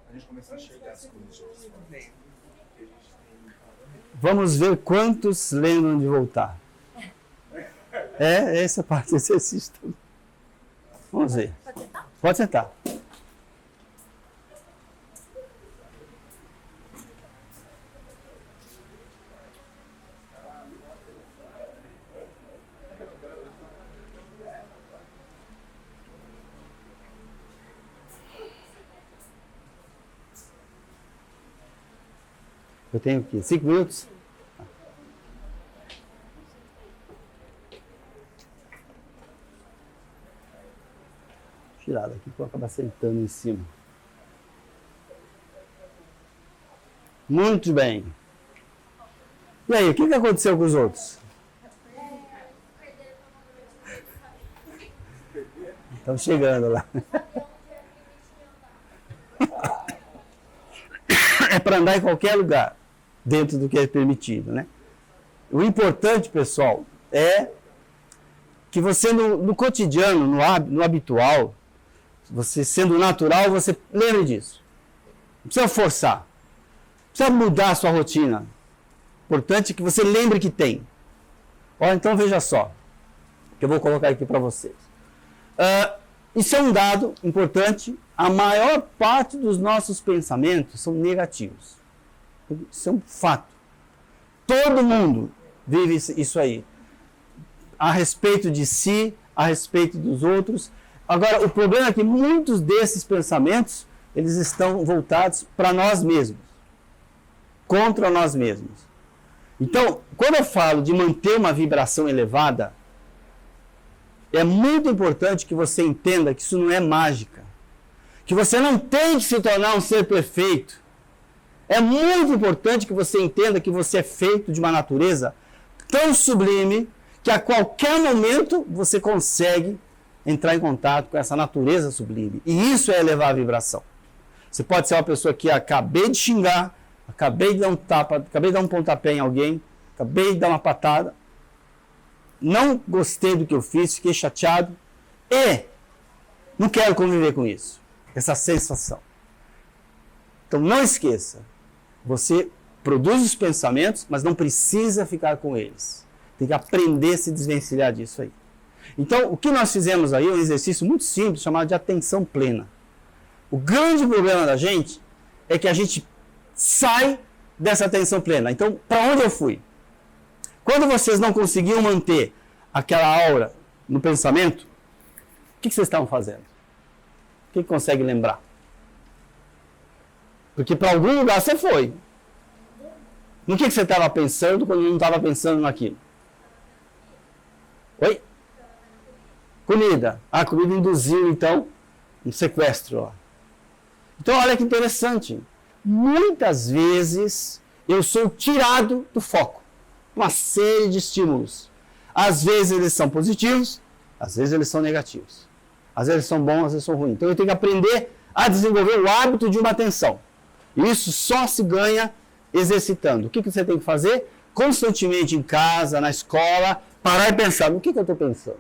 A gente começa a enxergar as coisas. Vamos ver quantos lembram de voltar. Essa parte do exercício. Vamos ver. Pode sentar. Eu tenho aqui 5 minutos? Tirar daqui que eu vou acabar sentando em cima. Muito bem. E aí, o que aconteceu com os outros? Estão chegando lá. É para andar em qualquer lugar, dentro do que é permitido, né? O importante, pessoal, é que você no cotidiano, no habitual, você sendo natural, você lembre disso. Não precisa forçar. Não precisa mudar a sua rotina. O importante é que você lembre que tem. Ó, então veja só, que eu vou colocar aqui para vocês. Isso é um dado importante. A maior parte dos nossos pensamentos são negativos. Isso é um fato. Todo mundo vive isso aí. A respeito de si, a respeito dos outros. Agora, o problema é que muitos desses pensamentos, eles estão voltados para nós mesmos. Contra nós mesmos. Então, quando eu falo de manter uma vibração elevada, é muito importante que você entenda que isso não é mágica. Que você não tem que se tornar um ser perfeito. É muito importante que você entenda que você é feito de uma natureza tão sublime que a qualquer momento você consegue entrar em contato com essa natureza sublime. E isso é elevar a vibração. Você pode ser uma pessoa que acabei de xingar, acabei de dar um tapa, acabei de dar um pontapé em alguém, acabei de dar uma patada, não gostei do que eu fiz, fiquei chateado e não quero conviver com isso. Essa sensação. Então não esqueça, você produz os pensamentos, mas não precisa ficar com eles. Tem que aprender a se desvencilhar disso aí. Então, o que nós fizemos aí é um exercício muito simples, chamado de atenção plena. O grande problema da gente é que a gente sai dessa atenção plena. Então, para onde eu fui? Quando vocês não conseguiam manter aquela aura no pensamento, o que vocês estavam fazendo? Quem consegue lembrar? Porque para algum lugar você foi. No que você estava pensando quando não estava pensando naquilo? Oi? Comida. A comida induziu, então, um sequestro lá. Então, olha que interessante. Muitas vezes eu sou tirado do foco. Uma série de estímulos. Às vezes eles são positivos, às vezes eles são negativos. Às vezes eles são bons, às vezes são ruins. Então eu tenho que aprender a desenvolver o hábito de uma atenção. E isso só se ganha exercitando. O que você tem que fazer? Constantemente em casa, na escola, parar e pensar, no que eu estou pensando?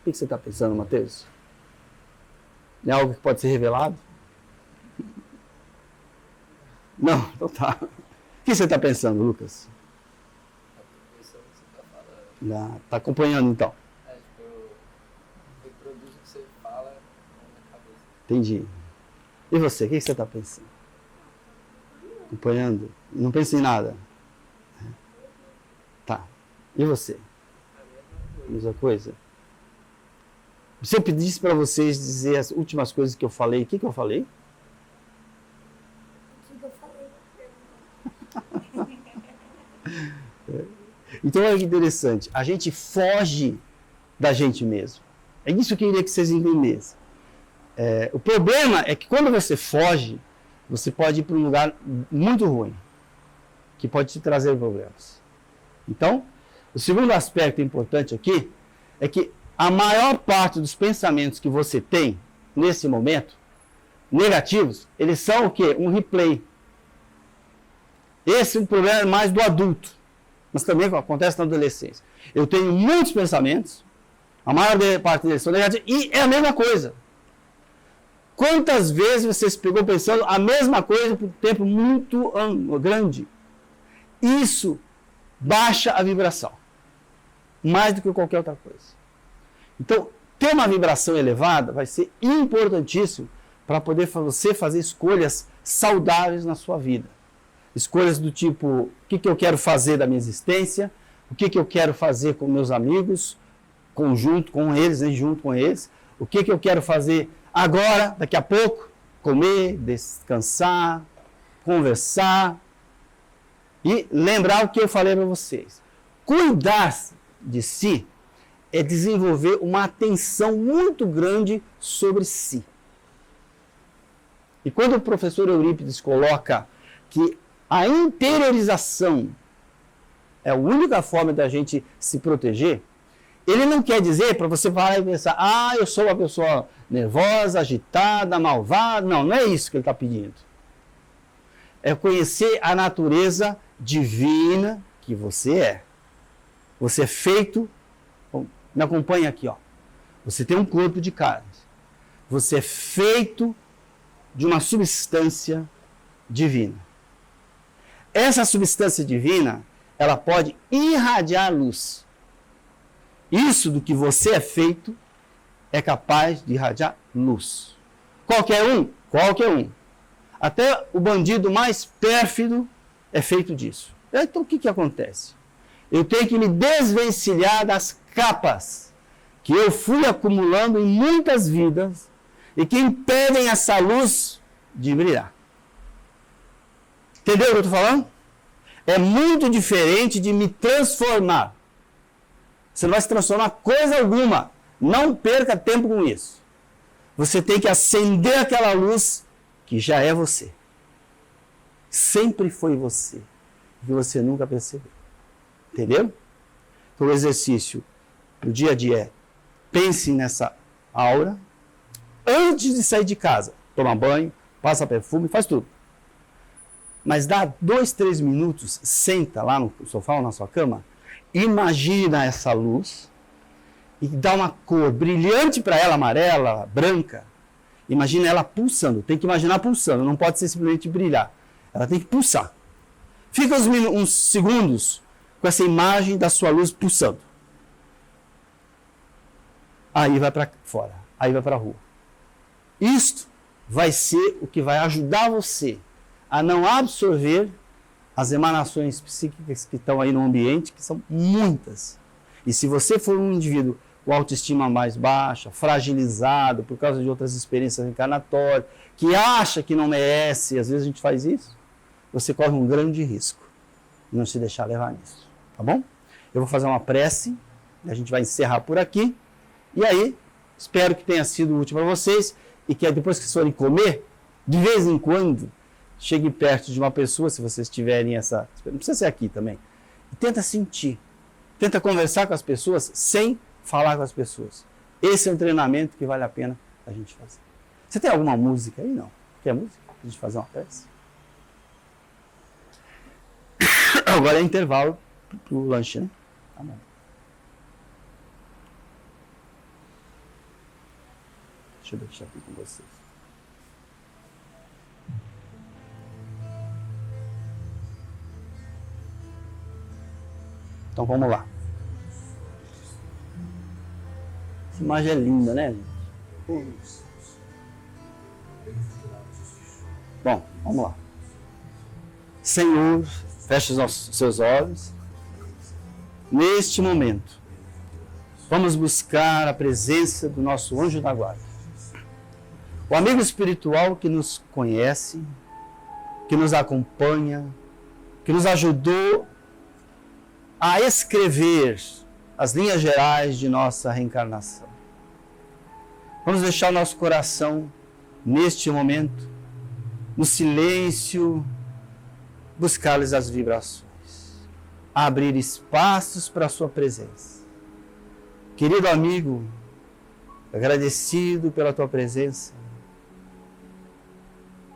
O que você está pensando, Mateus? É algo que pode ser revelado? Não, então tá. O que você está pensando, Lucas? Está acompanhando, então. Eu reproduzo o que você fala na minha cabeça. Entendi. E você, o que você está pensando? Acompanhando? Não pensa em nada? Tá. E você? Mesma coisa? Se eu pedisse para vocês dizer as últimas coisas que eu falei, o que eu falei? O que eu falei? Então olha que interessante, a gente foge da gente mesmo. É isso que eu queria que vocês entendessem. O problema é que quando você foge, você pode ir para um lugar muito ruim, que pode te trazer problemas. Então, o segundo aspecto importante aqui é que a maior parte dos pensamentos que você tem nesse momento, negativos, eles são o quê? Um replay. Esse é um problema mais do adulto, mas também acontece na adolescência. Eu tenho muitos pensamentos, a maior parte deles são negativos, e é a mesma coisa. Quantas vezes você se pegou pensando a mesma coisa por um tempo muito grande? Isso baixa a vibração, mais do que qualquer outra coisa. Então, ter uma vibração elevada vai ser importantíssimo para poder você fazer escolhas saudáveis na sua vida. Escolhas do tipo, o que eu quero fazer da minha existência, o que eu quero fazer com meus amigos, junto com eles, o que eu quero fazer agora, daqui a pouco, comer, descansar, conversar e lembrar o que eu falei para vocês. Cuidar de si é desenvolver uma atenção muito grande sobre si. E quando o professor Eurípides coloca que a interiorização é a única forma da gente se proteger, ele não quer dizer para você parar e pensar, eu sou uma pessoa nervosa, agitada, malvada. Não, não é isso que ele está pedindo. É conhecer a natureza divina que você é. Você é feito, me acompanha aqui, ó. Você tem um corpo de carne. Você é feito de uma substância divina. Essa substância divina, ela pode irradiar luz. Isso do que você é feito é capaz de irradiar luz. Qualquer um, qualquer um. Até o bandido mais pérfido é feito disso. Então o que acontece? Eu tenho que me desvencilhar das capas que eu fui acumulando em muitas vidas e que impedem essa luz de brilhar. Entendeu o que eu estou falando? É muito diferente de me transformar. Você não vai se transformar coisa alguma. Não perca tempo com isso. Você tem que acender aquela luz que já é você. Sempre foi você. Que você nunca percebeu. Entendeu? Então o exercício pro dia a dia é: pense nessa aura antes de sair de casa. Toma banho, passa perfume, faz tudo. Mas dá 2, 3 minutos, senta lá no sofá ou na sua cama, imagina essa luz e dá uma cor brilhante para ela, amarela, branca. Imagina ela pulsando, tem que imaginar pulsando, não pode ser simplesmente brilhar. Ela tem que pulsar. Fica uns segundos com essa imagem da sua luz pulsando. Aí vai para fora, aí vai para a rua. Isto vai ser o que vai ajudar você a não absorver as emanações psíquicas que estão aí no ambiente, que são muitas. E se você for um indivíduo com autoestima mais baixa, fragilizado por causa de outras experiências encarnatórias, que acha que não merece, às vezes a gente faz isso, você corre um grande risco de não se deixar levar nisso. Tá bom? Eu vou fazer uma prece, a gente vai encerrar por aqui, e aí, espero que tenha sido útil para vocês, e que depois que vocês forem comer, de vez em quando, chegue perto de uma pessoa, se vocês tiverem essa... Não precisa ser aqui também. E tenta sentir. Tenta conversar com as pessoas sem falar com as pessoas. Esse é um treinamento que vale a pena a gente fazer. Você tem alguma música aí? Não. Quer música? Pra gente fazer uma peça? Agora é intervalo pro lanche, né? Tá bom. Deixa eu deixar aqui com vocês. Então vamos lá. Essa imagem é linda, né, gente? Bom, vamos lá. Senhor, feche os seus olhos. Neste momento, vamos buscar a presença do nosso anjo da guarda. O amigo espiritual que nos conhece, que nos acompanha, que nos ajudou a escrever as linhas gerais de nossa reencarnação. Vamos deixar o nosso coração, neste momento, no silêncio, buscar-lhes as vibrações, abrir espaços para a sua presença. Querido amigo, agradecido pela tua presença,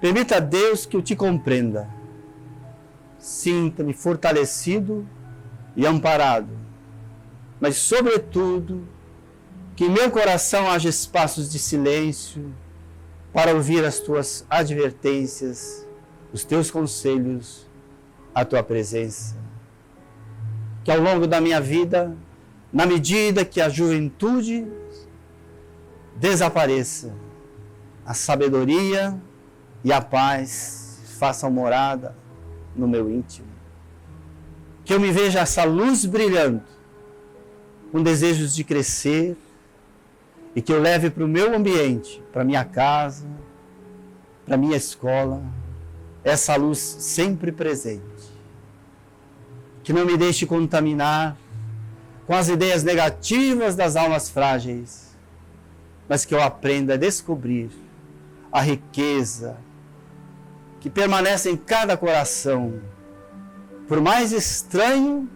permita a Deus que eu te compreenda. Sinta-me fortalecido e amparado, mas sobretudo que em meu coração haja espaços de silêncio para ouvir as tuas advertências, os teus conselhos, a tua presença. Que ao longo da minha vida, na medida que a juventude desapareça, a sabedoria e a paz façam morada no meu íntimo. Que eu me veja essa luz brilhando, com desejos de crescer, e que eu leve para o meu ambiente, para a minha casa, para a minha escola, essa luz sempre presente. Que não me deixe contaminar com as ideias negativas das almas frágeis, mas que eu aprenda a descobrir a riqueza que permanece em cada coração, por mais estranho,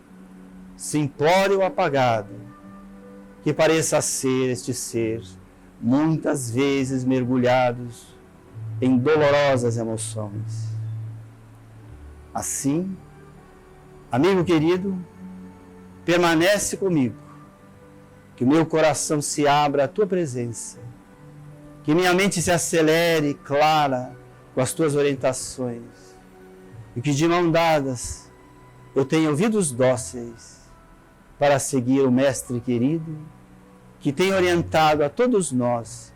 simplório ou apagado, que pareça ser este ser, muitas vezes mergulhados em dolorosas emoções. Assim, amigo querido, permanece comigo, que o meu coração se abra à tua presença, que minha mente se acelere clara com as tuas orientações, e que de mão dadas eu tenha ouvidos dóceis para seguir o Mestre querido, que tem orientado a todos nós,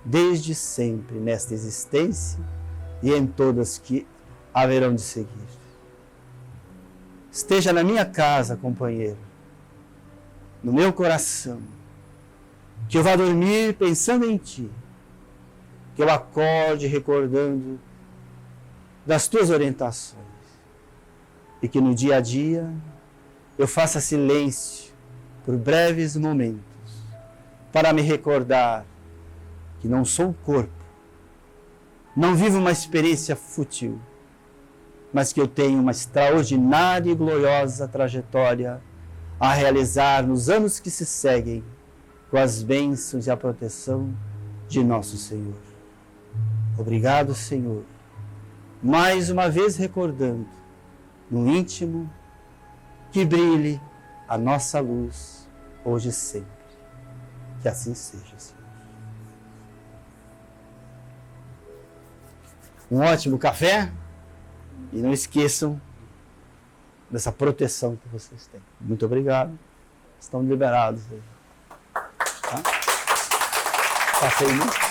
desde sempre nesta existência e em todas que haverão de seguir. Esteja na minha casa, companheiro, no meu coração, que eu vá dormir pensando em ti, que eu acorde recordando das tuas orientações, e que no dia a dia eu faça silêncio por breves momentos para me recordar que não sou um corpo, não vivo uma experiência fútil, mas que eu tenho uma extraordinária e gloriosa trajetória a realizar nos anos que se seguem com as bênçãos e a proteção de nosso Senhor. Obrigado, Senhor, mais uma vez recordando no íntimo que brilhe a nossa luz hoje e sempre. Que assim seja, Senhor. Um ótimo café e não esqueçam dessa proteção que vocês têm. Muito obrigado. Estão liberados. Tá? Passei muito.